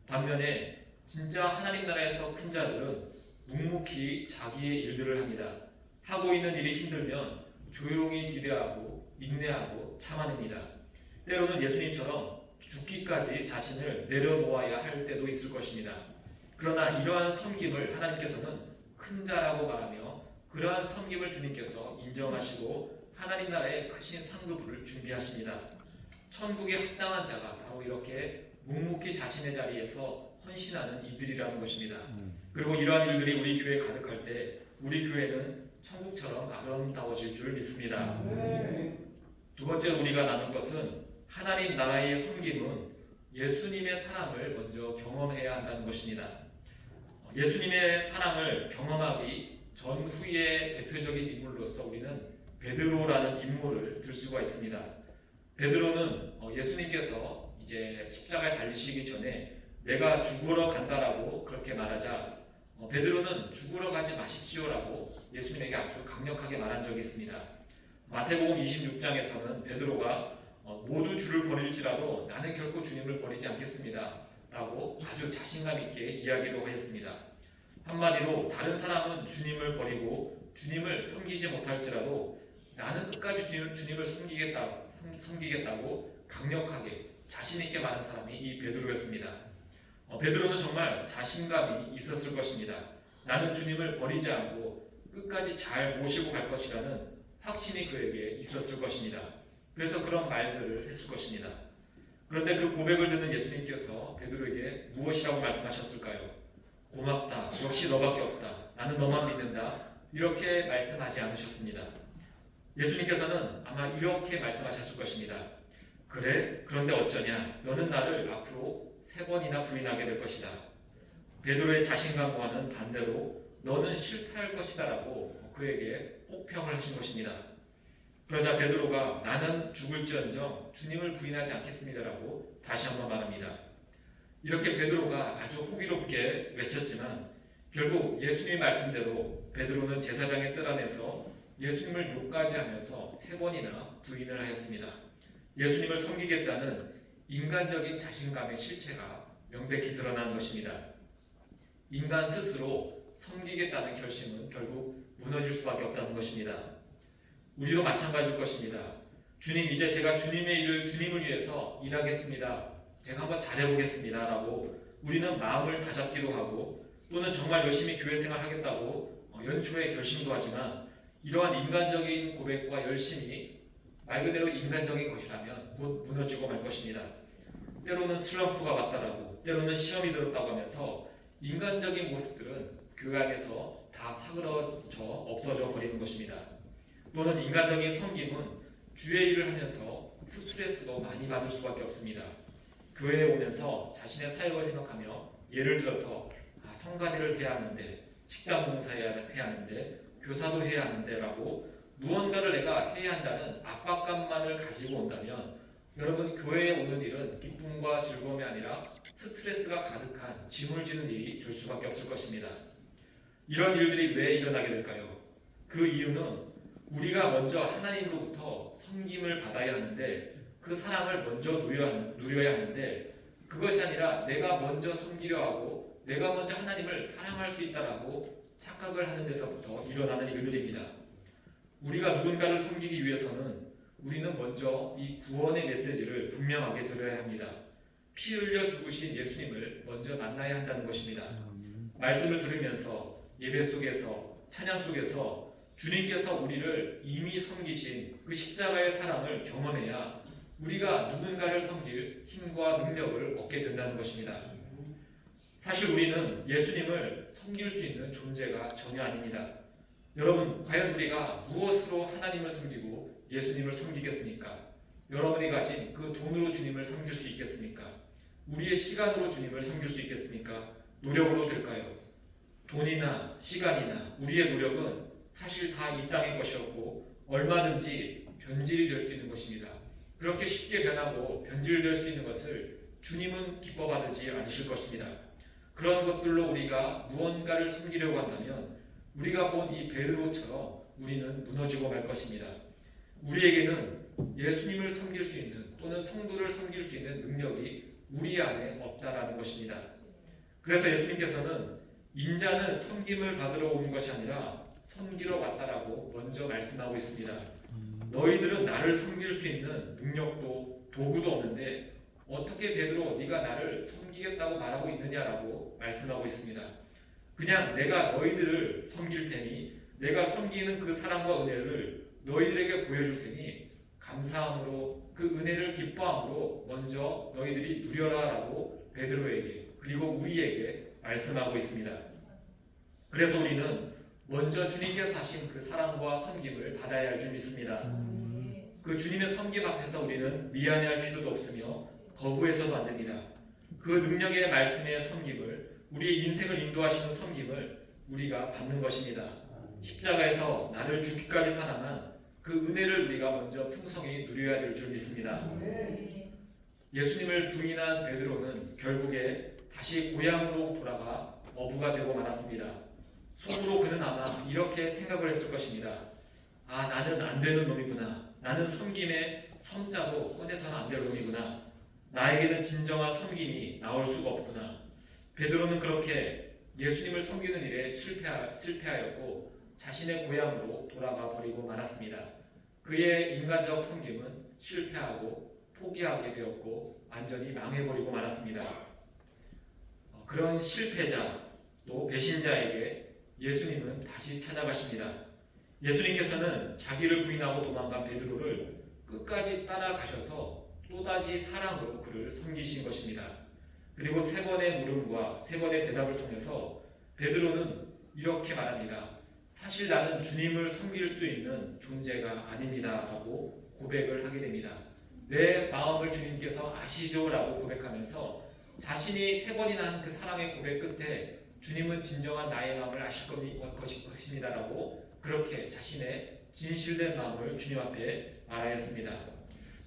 반면에 진짜 하나님 나라에서 큰 자들은 묵묵히 자기의 일들을 합니다. 하고 있는 일이 힘들면 조용히 기대하고 인내하고 참아냅니다. 때로는 예수님처럼 죽기까지 자신을 내려놓아야 할 때도 있을 것입니다. 그러나 이러한 섬김을 하나님께서는 큰 자라고 말하며 그러한 섬김을 주님께서 인정하시고 하나님 나라의 크신 상급을 준비하십니다. 천국에 합당한 자가 바로 이렇게 묵묵히 자신의 자리에서 헌신하는 이들이라는 것입니다. 그리고 이러한 일들이 우리 교회에 가득할 때 우리 교회는 천국처럼 아름다워질 줄 믿습니다. 두 번째로 우리가 나눌 것은 하나님 나라의 섬김은 예수님의 사랑을 먼저 경험해야 한다는 것입니다. 예수님의 사랑을 경험하기 전후의 대표적인 인물로서 우리는 베드로라는 인물을 들 수가 있습니다. 베드로는 예수님께서 이제 십자가에 달리시기 전에 내가 죽으러 간다라고 그렇게 말하자 베드로는 죽으러 가지 마십시오라고 예수님에게 아주 강력하게 말한 적이 있습니다. 마태복음 26장에서는 베드로가 모두 주를 버릴지라도 나는 결코 주님을 버리지 않겠습니다 라고 아주 자신감 있게 이야기도 하였습니다. 한마디로 다른 사람은 주님을 버리고 주님을 섬기지 못할지라도 나는 끝까지 주님을 섬기겠다고 강력하게 자신 있게 말한 사람이 이 베드로였습니다. 베드로는 정말 자신감이 있었을 것입니다. 나는 주님을 버리지 않고 끝까지 잘 모시고 갈 것이라는 확신이 그에게 있었을 것입니다. 그래서 그런 말들을 했을 것입니다. 그런데 그 고백을 듣는 예수님께서 베드로에게 무엇이라고 말씀하셨을까요? 고맙다. 역시 너밖에 없다. 나는 너만 믿는다. 이렇게 말씀하지 않으셨습니다. 예수님께서는 아마 이렇게 말씀하셨을 것입니다. 그래? 그런데 어쩌냐? 너는 나를 앞으로 3번이나 부인하게 될 것이다. 베드로의 자신감과는 반대로 너는 실패할 것이다 라고 그에게 혹평을 하신 것입니다. 그러자 베드로가 나는 죽을지언정 주님을 부인하지 않겠습니다라고 다시 한번 말합니다. 이렇게 베드로가 아주 호기롭게 외쳤지만 결국 예수님의 말씀대로 베드로는 제사장의 뜰 안에서 예수님을 욕까지 하면서 3번이나 부인을 하였습니다. 예수님을 섬기겠다는 인간적인 자신감의 실체가 명백히 드러난 것입니다. 인간 스스로 섬기겠다는 결심은 결국 무너질 수밖에 없다는 것입니다. 우리도 마찬가지일 것입니다. 주님, 이제 제가 주님의 일을 주님을 위해서 일하겠습니다. 제가 한번 잘해보겠습니다 라고 우리는 마음을 다잡기도 하고 또는 정말 열심히 교회 생활하겠다고 연초에 결심도 하지만 이러한 인간적인 고백과 열심이 말 그대로 인간적인 것이라면 곧 무너지고 말 것입니다. 때로는 슬럼프가 왔다라고 때로는 시험이 들었다고 하면서 인간적인 모습들은 교회 안에서 다 사그러져 없어져 버리는 것입니다. 또는 인간적인 섬김은 주의 일을 하면서 스트레스도 많이 받을 수밖에 없습니다. 교회에 오면서 자신의 사역을 생각하며 예를 들어서 성가대를 해야 하는데 식당 봉사해야 하는데 교사도 해야 하는데 라고 무언가를 내가 해야 한다는 압박감만을 가지고 온다면 여러분 교회에 오는 일은 기쁨과 즐거움이 아니라 스트레스가 가득한 짐을 지는 일이 될 수밖에 없을 것입니다. 이런 일들이 왜 일어나게 될까요? 그 이유는 우리가 먼저 하나님으로부터 섬김을 받아야 하는데 그 사랑을 먼저 누려야 하는데 그것이 아니라 내가 먼저 섬기려 하고 내가 먼저 하나님을 사랑할 수 있다라고 착각을 하는 데서부터 일어나는 일들입니다. 우리가 누군가를 섬기기 위해서는 우리는 먼저 이 구원의 메시지를 분명하게 들어야 합니다. 피 흘려 죽으신 예수님을 먼저 만나야 한다는 것입니다. 말씀을 들으면서 예배 속에서 찬양 속에서 주님께서 우리를 이미 섬기신 그 십자가의 사랑을 경험해야 우리가 누군가를 섬길 힘과 능력을 얻게 된다는 것입니다. 사실 우리는 예수님을 섬길 수 있는 존재가 전혀 아닙니다. 여러분, 과연 우리가 무엇으로 하나님을 섬기고 예수님을 섬기겠습니까? 여러분이 가진 그 돈으로 주님을 섬길 수 있겠습니까? 우리의 시간으로 주님을 섬길 수 있겠습니까? 노력으로 될까요? 돈이나 시간이나 우리의 노력은 사실 다 이 땅의 것이었고 얼마든지 변질이 될 수 있는 것입니다. 그렇게 쉽게 변하고 변질될 수 있는 것을 주님은 기뻐 받으지 않으실 것입니다. 그런 것들로 우리가 무언가를 섬기려고 한다면 우리가 본 이 베드로처럼 우리는 무너지고 말 것입니다. 우리에게는 예수님을 섬길 수 있는 또는 성도를 섬길 수 있는 능력이 우리 안에 없다라는 것입니다. 그래서 예수님께서는 인자는 섬김을 받으러 온 것이 아니라 섬기러 왔다라고 먼저 말씀하고 있습니다. 너희들은 나를 섬길 수 있는 능력도 도구도 없는데 어떻게 베드로 네가 나를 섬기겠다고 말하고 있느냐라고 말씀하고 있습니다. 그냥 내가 너희들을 섬길 테니 내가 섬기는 그 사랑과 은혜를 너희들에게 보여줄 테니 감사함으로 그 은혜를 기뻐함으로 먼저 너희들이 누려라라고 베드로에게 그리고 우리에게 말씀하고 있습니다. 그래서 우리는 먼저 주님께서 하신 그 사랑과 섬김을 받아야 할 줄 믿습니다. 그 주님의 섬김 앞에서 우리는 미안해할 필요도 없으며 거부해서도 안 됩니다. 그 능력의 말씀의 섬김을 우리의 인생을 인도하시는 섬김을 우리가 받는 것입니다. 십자가에서 나를 죽기까지 사랑한 그 은혜를 우리가 먼저 풍성히 누려야 될 줄 믿습니다. 예수님을 부인한 베드로는 결국에 다시 고향으로 돌아가 어부가 되고 말았습니다. 속으로 그는 아마 이렇게 생각을 했을 것입니다. 아, 나는 안 되는 놈이구나. 나는 섬김의 섬자도 꺼내서는 안 될 놈이구나. 나에게는 진정한 섬김이 나올 수가 없구나. 베드로는 그렇게 예수님을 섬기는 일에 실패하였고 자신의 고향으로 돌아가 버리고 말았습니다. 그의 인간적 섬김은 실패하고 포기하게 되었고 완전히 망해버리고 말았습니다. 그런 실패자 또 배신자에게 예수님은 다시 찾아가십니다. 예수님께서는 자기를 부인하고 도망간 베드로를 끝까지 따라가셔서 또다시 사랑으로 그를 섬기신 것입니다. 그리고 세 번의 물음과 세 번의 대답을 통해서 베드로는 이렇게 말합니다. 사실 나는 주님을 섬길 수 있는 존재가 아닙니다 라고 고백을 하게 됩니다. 내 마음을 주님께서 아시죠? 라고 고백하면서 자신이 세 번이나 한 그 사랑의 고백 끝에 주님은 진정한 나의 마음을 아실 것입니다 라고 그렇게 자신의 진실된 마음을 주님 앞에 말하였습니다.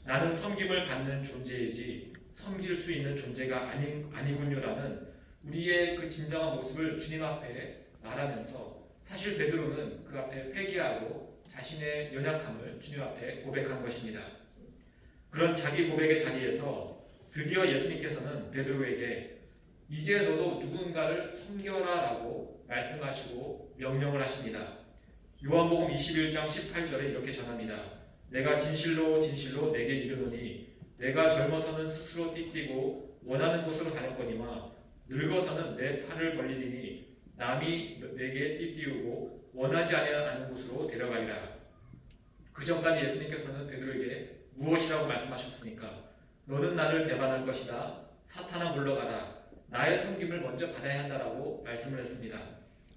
나는 섬김을 받는 존재이지 섬길 수 있는 존재가 아니군요라는 우리의 그 진정한 모습을 주님 앞에 말하면서 사실 베드로는 그 앞에 회개하고 자신의 연약함을 주님 앞에 고백한 것입니다. 그런 자기 고백의 자리에서 드디어 예수님께서는 베드로에게 이제 너도 누군가를 섬겨라 라고 말씀하시고 명령을 하십니다. 요한복음 21장 18절에 이렇게 전합니다. 내가 진실로 진실로 내게 이르노니 내가 젊어서는 스스로 띠띠고 원하는 곳으로 다녔거니와 늙어서는 내 팔을 벌리리니 남이 내게 띠띠우고 원하지 아니하는 곳으로 데려가리라. 그 전까지 예수님께서는 베드로에게 무엇이라고 말씀하셨습니까? 너는 나를 배반할 것이다. 사탄아 물러가라. 나의 섬김을 먼저 받아야 한다라고 말씀을 했습니다.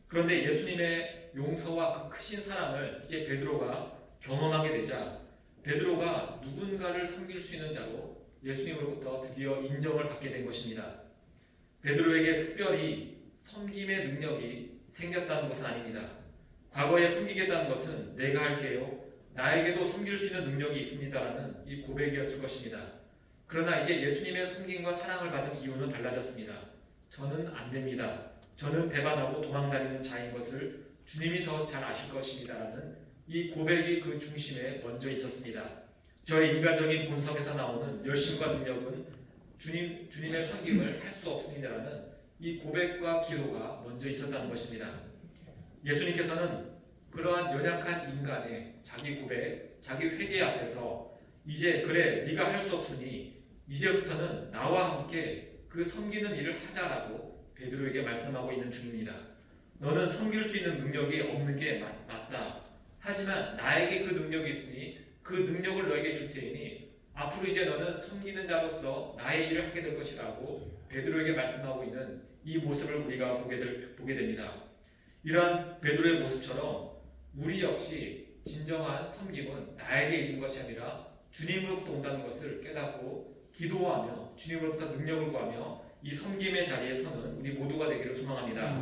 그런데 예수님의 용서와 그 크신 사랑을 이제 베드로가 경험하게 되자 베드로가 누군가를 섬길 수 있는 자로 예수님으로부터 드디어 인정을 받게 된 것입니다. 베드로에게 특별히 섬김의 능력이 생겼다는 것은 아닙니다. 과거에 섬기겠다는 것은 내가 할게요. 나에게도 섬길 수 있는 능력이 있습니다라는 이 고백이었을 것입니다. 그러나 이제 예수님의 섬김과 사랑을 받은 이유는 달라졌습니다. 저는 안 됩니다. 저는 배반하고 도망다니는 자인 것을 주님이 더 잘 아실 것입니다라는 이 고백이 그 중심에 먼저 있었습니다. 저의 인간적인 본성에서 나오는 열심과 능력은 주님의 섬김을 할 수 없습니다라는 이 고백과 기도가 먼저 있었다는 것입니다. 예수님께서는 그러한 연약한 인간의 자기 고백, 자기 회개 앞에서 이제 그래 네가 할 수 없으니 이제부터는 나와 함께 그 섬기는 일을 하자라고 베드로에게 말씀하고 있는 중입니다. 너는 섬길 수 있는 능력이 없는 게 맞다. 하지만 나에게 그 능력이 있으니 그 능력을 너에게 줄 테니 앞으로 이제 너는 섬기는 자로서 나의 일을 하게 될 것이라고 베드로에게 말씀하고 있는 이 모습을 우리가 보게 됩니다. 이러한 베드로의 모습처럼 우리 역시 진정한 섬김은 나에게 있는 것이 아니라 주님으로부터 온다는 것을 깨닫고 기도하며 주님으로부터 능력을 구하며 이 섬김의 자리에 서는 우리 모두가 되기를 소망합니다.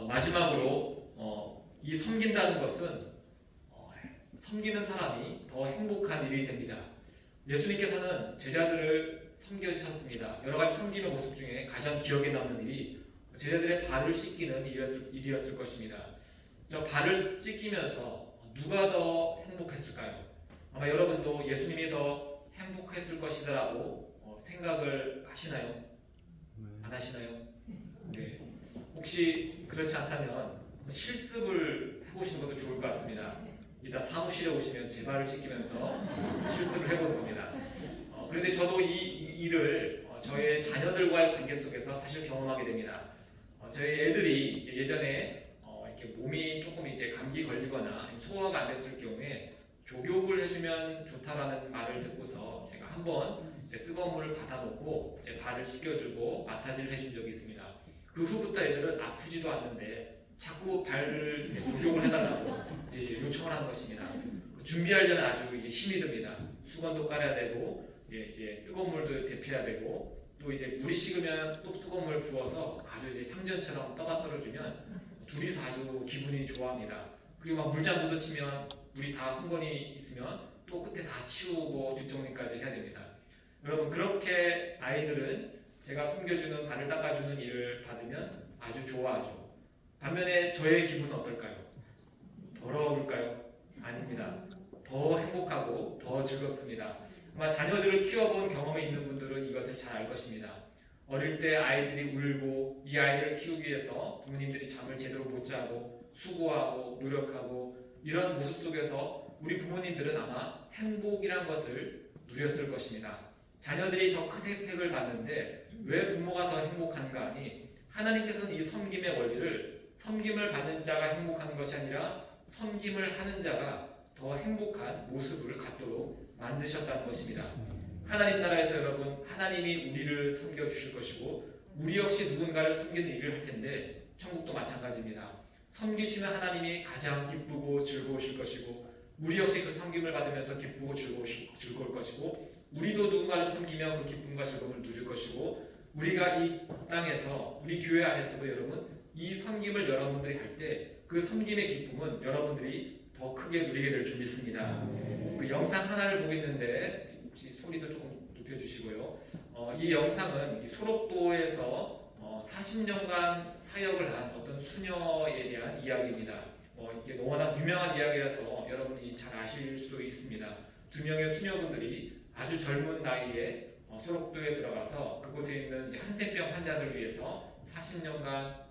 마지막으로 이 섬긴다는 것은 섬기는 사람이 더 행복한 일이 됩니다. 예수님께서는 제자들을 섬겨주셨습니다. 여러 가지 섬김의 모습 중에 가장 기억에 남는 일이 제자들의 발을 씻기는 일이었을 것입니다. 저 발을 씻기면서 누가 더 행복했을까요? 아마 여러분도 예수님이 더 행복했을 것이다라고 생각을 하시나요? 안 하시나요? 네. 혹시 그렇지 않다면 실습을 해보시는 것도 좋을 것 같습니다. 이따 사무실에 오시면 제 발을 씻기면서 실습을 해보는 겁니다. 그런데 저도 이 일을 저의 자녀들과의 관계 속에서 사실 경험하게 됩니다. 저희 애들이 이제 예전에 이렇게 몸이 조금 이제 감기 걸리거나 소화가 안 됐을 경우에 족욕을 해주면 좋다라는 말을 듣고서 제가 한번 이제 뜨거운 물을 받아놓고 이제 발을 씻겨주고 마사지를 해준 적이 있습니다. 그 후부터 애들은 아프지도 않는데 자꾸 발을 이제 족욕을 해달라고 이제 요청을 하는 것입니다. 준비하려면 아주 힘이 듭니다. 수건도 깔아야 되고 이제 뜨거운 물도 데펴야 되고 또 이제 물이 식으면 또 뜨거운 물 부어서 아주 이제 상전처럼 떠받들어주면 둘이서 아주 기분이 좋아합니다. 그리고 막 물장구도 치면 물이 다 흥건히 있으면 또 끝에 다 치우고 뒷정리까지 해야 됩니다. 여러분 그렇게 아이들은 제가 섬겨주는 발을 닦아주는 일을 받으면 아주 좋아하죠. 반면에 저의 기분은 어떨까요? 더러울까요? 아닙니다. 더 행복하고 더 즐겁습니다. 아마 자녀들을 키워본 경험이 있는 분들은 이것을 잘 알 것입니다. 어릴 때 아이들이 울고 이 아이들을 키우기 위해서 부모님들이 잠을 제대로 못 자고 수고하고 노력하고 이런 모습 속에서 우리 부모님들은 아마 행복이란 것을 누렸을 것입니다. 자녀들이 더 큰 혜택을 받는데 왜 부모가 더 행복한가 하니 하나님께서는 이 섬김의 원리를 섬김을 받는 자가 행복한 것이 아니라 섬김을 하는 자가 더 행복한 모습을 갖도록 만드셨다는 것입니다. 하나님 나라에서 여러분 하나님이 우리를 섬겨주실 것이고 우리 역시 누군가를 섬기는 일을 할 텐데 천국도 마찬가지입니다. 섬기시는 하나님이 가장 기쁘고 즐거우실 것이고 우리 역시 그 섬김을 받으면서 기쁘고 즐거울 것이고 우리도 누군가를 섬기며 그 기쁨과 즐거움을 누릴 것이고 우리가 이 땅에서 우리 교회 안에서도 여러분 이 섬김을 여러분들이 할 때 그 섬김의 기쁨은 여러분들이 더 크게 누리게 될 줄 믿습니다. 그 영상 하나를 보겠는데 혹시 소리도 조금 높여주시고요. 이 영상은 이 소록도에서 40년간 사역을 한 어떤 수녀에 대한 이야기입니다. 이게 너무나 유명한 이야기라서 여러분이 잘 아실 수도 있습니다. 두 명의 수녀분들이 아주 젊은 나이에 소록도에 들어가서 그곳에 있는 이제 한센병 환자들을 위해서 40년간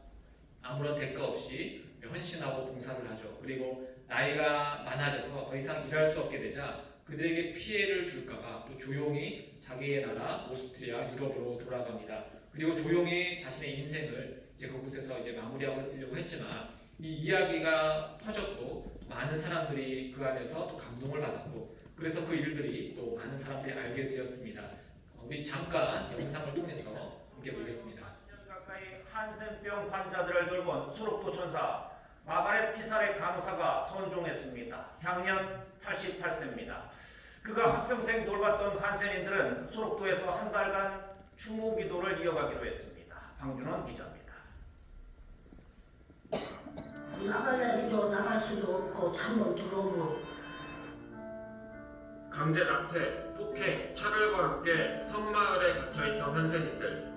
아무런 대가 없이 헌신하고 봉사를 하죠. 그리고 나이가 많아져서 더 이상 일할 수 없게 되자 그들에게 피해를 줄까봐 또 조용히 자기의 나라 오스트리아 유럽으로 돌아갑니다. 그리고 조용히 자신의 인생을 이제 그곳에서 이제 마무리하려고 했지만 이 이야기가 퍼졌고 많은 사람들이 그 안에서 또 감동을 받았고 그래서 그 일들이 또 많은 사람들이 알게 되었습니다. 우리 잠깐 영상을 통해서 함께 보겠습니다. 가까이 한센병 환자들을 돌본 소록도 천사 마가렛 피사레 간호사가 선종했습니다. 향년 88세입니다. 그가 한평생 돌봤던 한센인들은 소록도에서 한 달간 추모 기도를 이어가기로 했습니다. 방준원 기자입니다. 나가려도 나갈 수도 없고 한번 들어오면 강제 낙태, 폭행, 차별과 함께 섬마을에 갇혀있던 한센인들.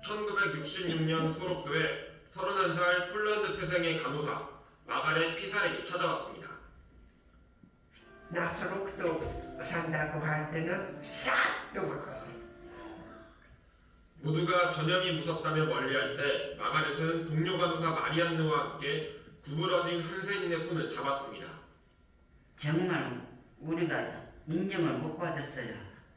1966년 소록도에 31살 폴란드 태생의 간호사 마가렛 피사렉이 찾아왔습니다. 나소록도 산다고 할 때는 싹 도망갔어요. 모두가 전염이 무섭다며 멀리할 때 마가렛은 동료 간호사 마리안느와 함께 구부러진 한센인의 손을 잡았습니다. 정말 우리가 인정을 못 받았어요.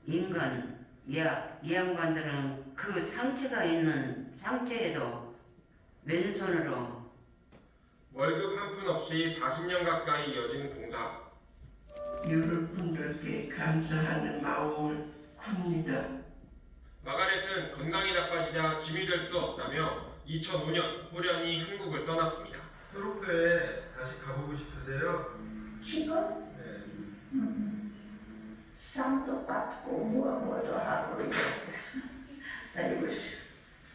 인간 이 양반들은 그 상처가 있는 상처에도 맨손으로 월급 한 푼 없이 40년 가까이 이어진 봉사. 여러분들께 감사하는 마음을 큽니다. 마가렛은 건강이 나빠지자 짐이 될 수 없다며 2005년 호련히 한국을 떠났습니다. 소록도에 다시 가보고 싶으세요? 지금 네. 쌈도 받고 뭐도 하고 이렇게 다니고 있어.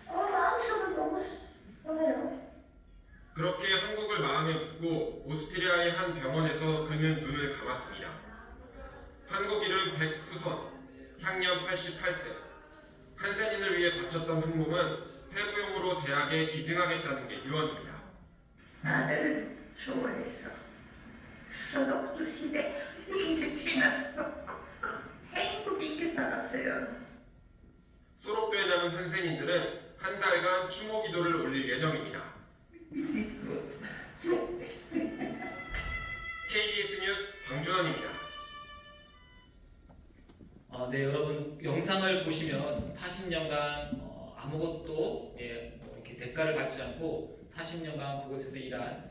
마음속은 너무 그렇게 한국을 마음에 묻고 오스트리아의 한 병원에서 그는 눈을 감았습니다. 한국 이름 백수선, 향년 88세. 한센인을 위해 바쳤던 한 몸은 폐부용으로 대학에 기증하겠다는 게 유언입니다. 아들을 좋아했어. 소록도 시대 이제 지났어. 행복 있게 살았어요. 소록도에 남은 한센인들은 한 달간 추모 기도를 올릴 예정입니다. KBS 뉴스 방준환입니다. 네, 여러분 영상을 보시면 40년간 아무것도 뭐 이렇게 대가를 받지 않고 40년간 그곳에서 일한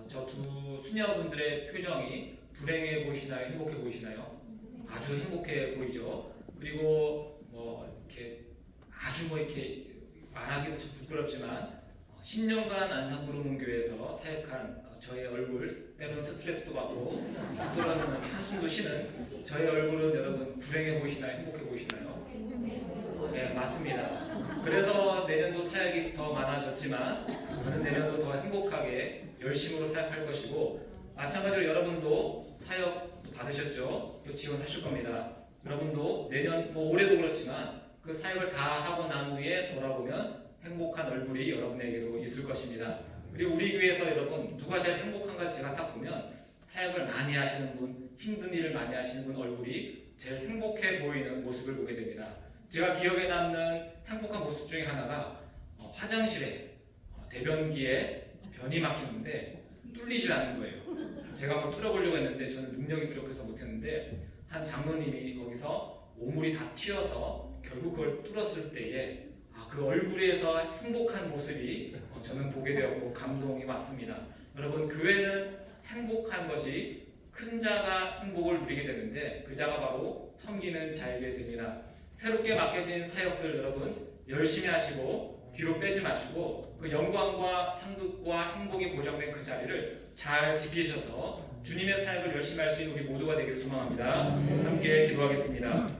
저 두 수녀분들의 표정이 불행해 보이시나요? 행복해 보이시나요? 아주 행복해 보이죠. 그리고 이렇게 아주 이렇게 말하기도 참 부끄럽지만 10년간 안산구름문교에서 사역한 저의 얼굴, 때로는 스트레스도 받고 때로는 한숨도 쉬는 저의 얼굴은 여러분 불행해 보이시나요? 행복해 보이시나요? 네, 맞습니다. 그래서 내년도 사역이 더 많아졌지만 저는 내년도 더 행복하게 열심으로 사역할 것이고, 마찬가지로 여러분도 사역 받으셨죠? 또 지원하실 겁니다. 여러분도 내년 올해도 그렇지만 그 사역을 다 하고 난 후에 돌아보면 행복한 얼굴이 여러분에게도 있을 것입니다. 그리고 우리 교회에서 여러분 누가 제일 행복한가 제가 딱 보면 사역을 많이 하시는 분, 힘든 일을 많이 하시는 분 얼굴이 제일 행복해 보이는 모습을 보게 됩니다. 제가 기억에 남는 행복한 모습 중에 하나가 화장실에 대변기에 변이 막혔는데 뚫리질 않는 거예요. 제가 한번 뚫어보려고 했는데 저는 능력이 부족해서 못했는데 한 장로님이 거기서 오물이 다 튀어서 결국 그걸 뚫었을 때에 그 얼굴에서 행복한 모습이 저는 보게 되었고 감동이 왔습니다. 여러분, 교회는 행복한 것이 큰 자가 행복을 누리게 되는데 그 자가 바로 섬기는 자에게 됩니다. 새롭게 맡겨진 사역들 여러분 열심히 하시고 뒤로 빼지 마시고 그 영광과 상급과 행복이 보장된 그 자리를 잘 지키셔서 주님의 사역을 열심히 할 수 있는 우리 모두가 되기를 소망합니다. 함께 기도하겠습니다.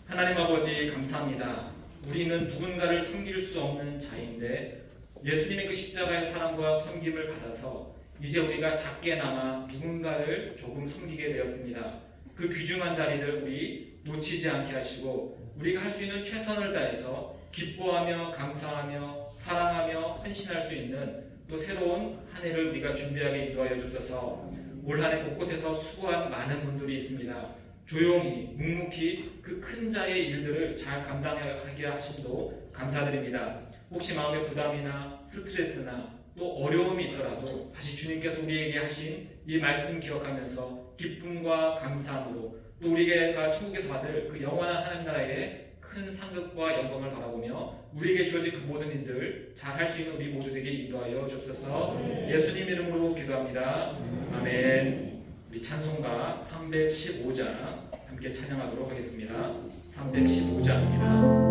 하나님 아버지 감사합니다. 우리는 누군가를 섬길 수 없는 자인데 예수님의 그 십자가의 사랑과 섬김을 받아서 이제 우리가 작게나마 누군가를 조금 섬기게 되었습니다. 그 귀중한 자리들 우리 놓치지 않게 하시고 우리가 할 수 있는 최선을 다해서 기뻐하며 감사하며 사랑하며 헌신할 수 있는 또 새로운 한 해를 우리가 준비하게 인도하여 주셔서 올 한 해 곳곳에서 수고한 많은 분들이 있습니다. 조용히 묵묵히 그 큰 자의 일들을 잘 감당하게 하심도 감사드립니다. 혹시 마음의 부담이나 스트레스나 또 어려움이 있더라도 다시 주님께서 우리에게 하신 이 말씀 기억하면서 기쁨과 감사함으로 또 우리가 천국에서 받을 그 영원한 하나님 나라의 큰 상급과 영광을 바라보며 우리에게 주어진 그 모든 일들 잘 할 수 있는 우리 모두에게 인도하여 주옵소서. 예수님 이름으로 기도합니다. 아멘. 우리 찬송가 315장 함께 찬양하도록 하겠습니다. 315장입니다.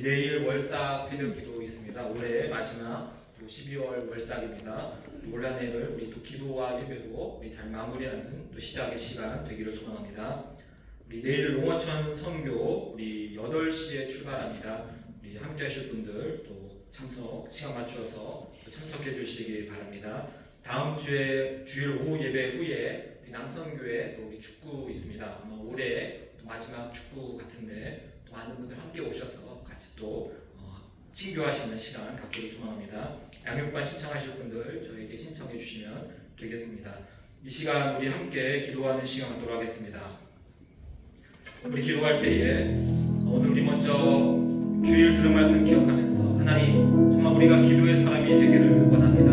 내일 월삭 새벽기도 있습니다. 올해 마지막 또 12월 월삭입니다. 올 한 해를 우리 또 기도와 예배로 우리 잘 마무리하는 또 시작의 시간 되기를 소망합니다. 우리 내일 농어촌 선교 우리 8시에 출발합니다. 우리 함께 하실 분들 또 참석 시간 맞추어서 참석해 주시기 바랍니다. 다음 주에 주일 오후 예배 후에 우리 남성교회 또 우리 축구 있습니다. 아마 올해 또 마지막 축구 같은데 또 많은 분들 함께 오셔서 같이 또 친교하시는 시간 갖기를 소망합니다. 양육반 신청하실 분들 저에게 신청해 주시면 되겠습니다. 이 시간 우리 함께 기도하는 시간 갖도록 하겠습니다. 우리 기도할 때에 오늘 우리 먼저 주일 들은 말씀 기억하면서 하나님 정말 우리가 기도의 사람이 되기를 원합니다.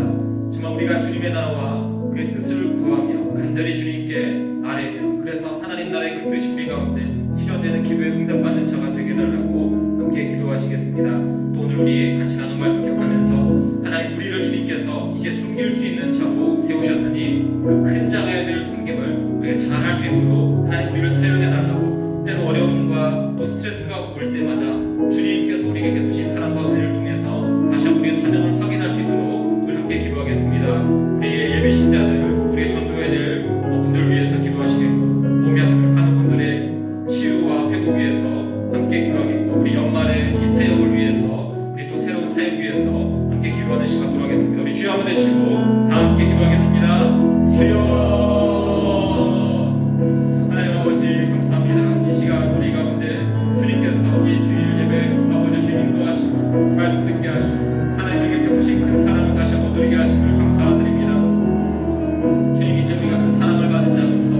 정말 우리가 주님의 나라와 그의 뜻을 구하며 간절히 주님께 아뢰며 그래서 하나님 나라의 그 뜻이 우리 가운데 실현되는 기도에 응답받는 자가 되게 달라고 함께 기도하시겠습니다. 또 오늘 우리 같이 나눈 말씀 기억하면서 하나님 우리를 주님께서 이제 섬길 수 있는 자로 세우셨으니 그 큰 자가야 될 섬김을 우리가 잘 할 수 있도록 하나님 우리를 사용해 달라고 때로 어려움과 또 스트레스가 올 때마다 주님께서 우리에게 주신 사랑과 은혜를 통해서 다시 한번 우리의 사명을 확인할 수 있도록 우리 함께 기도하겠습니다. 우리의 예배 신자들 우리의 전도해야 될 분들 위해서 기도하시겠고 몸이 아픈 분들의 치유와 회복 위해서 함께 기도하겠고 우리 연말에 이 사역을 위해서 우리 또 새로운 사역 위해서 함께 기도하는 시간 갖도록 하겠습니다. 우리 주여 한번 해주시고 다 함께 기도하겠습니다. 주여 하나님 아버지 감사합니다. 이 시간 우리 가운데 주님께서 이 주일 예배 아버지 주님 인도하시고 말씀 듣게 하시고 하나님에게 베푸신 큰 사랑을 다시 한번 누리게 하심을 감사드립니다. 주님 이제 우리가 그 사랑을 받은 자로서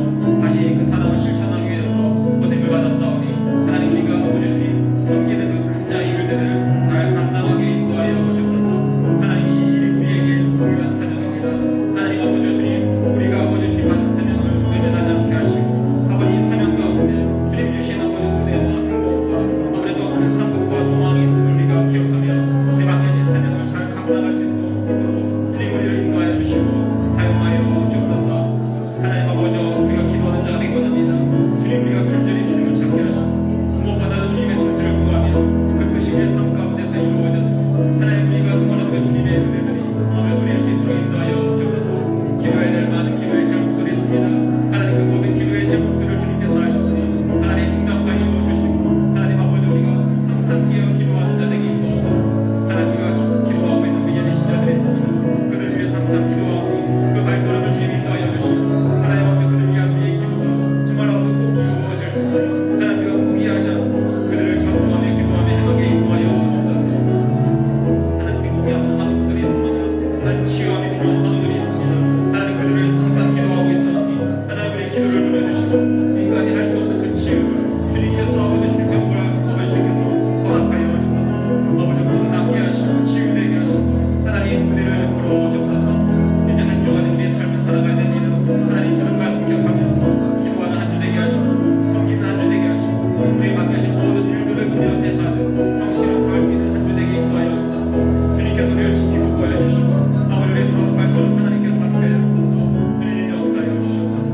다시 그 사랑을 실천하기 위해서 보냄을 받았사오니 하나님 우리가 아버지 주님 섬기는 그 큰 자의 일들을 잘 감당하게 인도하여 주옵소서. 하나님 이 일이 우리에게 중요한 사명입니다. 하나님 아버지 주님 우리가 아버지 주님 받은 사명을 외면하지 않게 하시고 아버지 이 사명 가운데 주님 주신 아버지 은혜와 행복과 아무래도 큰 상급과 소망이 있음을 우리가 기억하며 우리 맡겨진 사명을 잘 감당할 수 있도록 주님 우리를 인도하여 주시고 사용하여 주옵소서. 하나님 아버지 우리가 기도하는 자가 되기 원합니다. 주님 우리가 간절히 주님을 찾게 하시고 무엇보다도 주님의 뜻을 구하며 그 뜻이 우리의 삶 가운데서 이루어졌습니다. 하나님 우리가 정말 그 주님의 은혜들이 아버지 누릴 수 있도록 인도하여 주옵소서. 기도해야 될 많은 기도의 제목들이 있습니다. 하나님 그 모든 기도의 제목들을 주님께서 하시니 하나님 응답하여 주시고 하나님 아버지 우리가 항상 깨어 기도하는 자 되게 인도하옵소서. 하나님 우리가 기도하고 있는 우리 예비 신자들이 있습니다. 그들 위해서 항상 기도하고 그 발걸음을 주님 인도하여 주시고 하나님 아버지 그들 위한 우리의 기도가 정말 아버지 꼭 이루어질 수 있도록 하나님 우리가 포기하지 않고 그들을 전도하며 기도하며 행하게 인도하여 주옵소서. 하나님 우리 몸이 아픈 환우들이 있습니다. 하나님 치유함이 필요한 환우들이 있습니다. 하나님 그들을 위해서 항상 기도하고 있사오니 하나님 우리의 기도를 들어주시고 인간이 할 수 없는 그 치유를 주님께서 아버지 주님 병을 아버지 주님께서 허락하여 주소서. 아버지 꼭 낫게 하시고 치유되게 하시고 하나님 은혜를 베풀어 주옵소서. 이제 한 주간 우리의 삶을 살아가야 됩니다. 하나님 들은 말씀 기억하면서 기도하는 한 주 되게 하시고 섬기는 한 주 되게 하시고 우리의 맡겨진 모든 일들을 주님 앞에서 하는 성실하고 할 수 있는 한 주 되게 인도하여 주옵소서. 주님께서 우리를 지키고 구하여 주시고 아버지의 돌아온 발걸음 하나님께서 함께하여 주소서. 주님 역사하여 주시옵소서.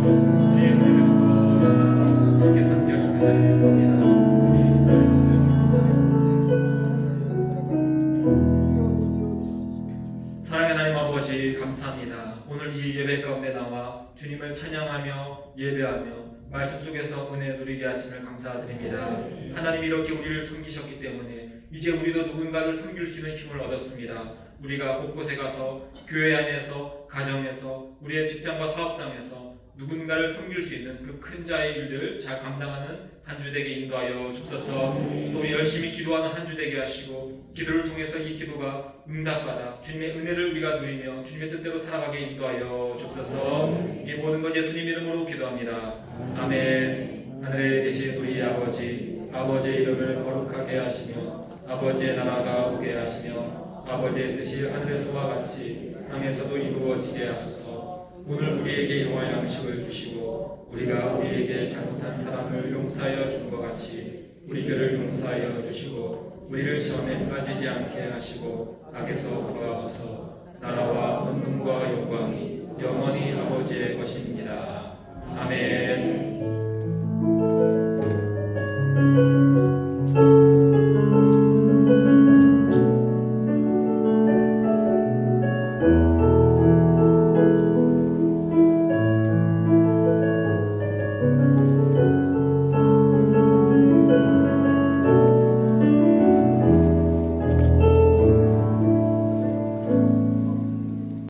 주님 은혜를 베풀어 주소서. 주께서 함께하시면 저희를 겁니다. 사랑의 하나님 아버지 감사합니다. 오늘 이 예배 가운데 나와 주님을 찬양하며 예배하며 말씀 속에서 은혜 누리게 하심을 감사드립니다. 하나님 이렇게 우리를 섬기셨기 때문에 이제 우리도 누군가를 섬길 수 있는 힘을 얻었습니다. 우리가 곳곳에 가서 교회 안에서 가정에서 우리의 직장과 사업장에서 누군가를 섬길 수 있는 그 큰 자의 일들 잘 감당하는 한 주 되게 인도하여 주옵소서. 또 열심히 기도하는 한 주 되게 하시고 기도를 통해서 이 기도가 응답받아 주님의 은혜를 우리가 누리며 주님의 뜻대로 살아가게 인도하여 주옵소서. 이 모든 것 예수님 이름으로 기도합니다. 아멘. 하늘에 계신 우리 아버지의 이름을 거룩하게 하시며 아버지의 나라가 오게 하시며 아버지의 뜻이 하늘에서와 같이 땅에서도 이루어지게 하소서. 오늘 우리에게 일용할 양식을 주시고 우리가 우리에게 잘못한 사람을 용서하여 준 것 같이 우리 죄를 용서하여 주시고 우리를 시험에 빠지지 않게 하시고 악에서 구하소서. 나라와 권능과 영광이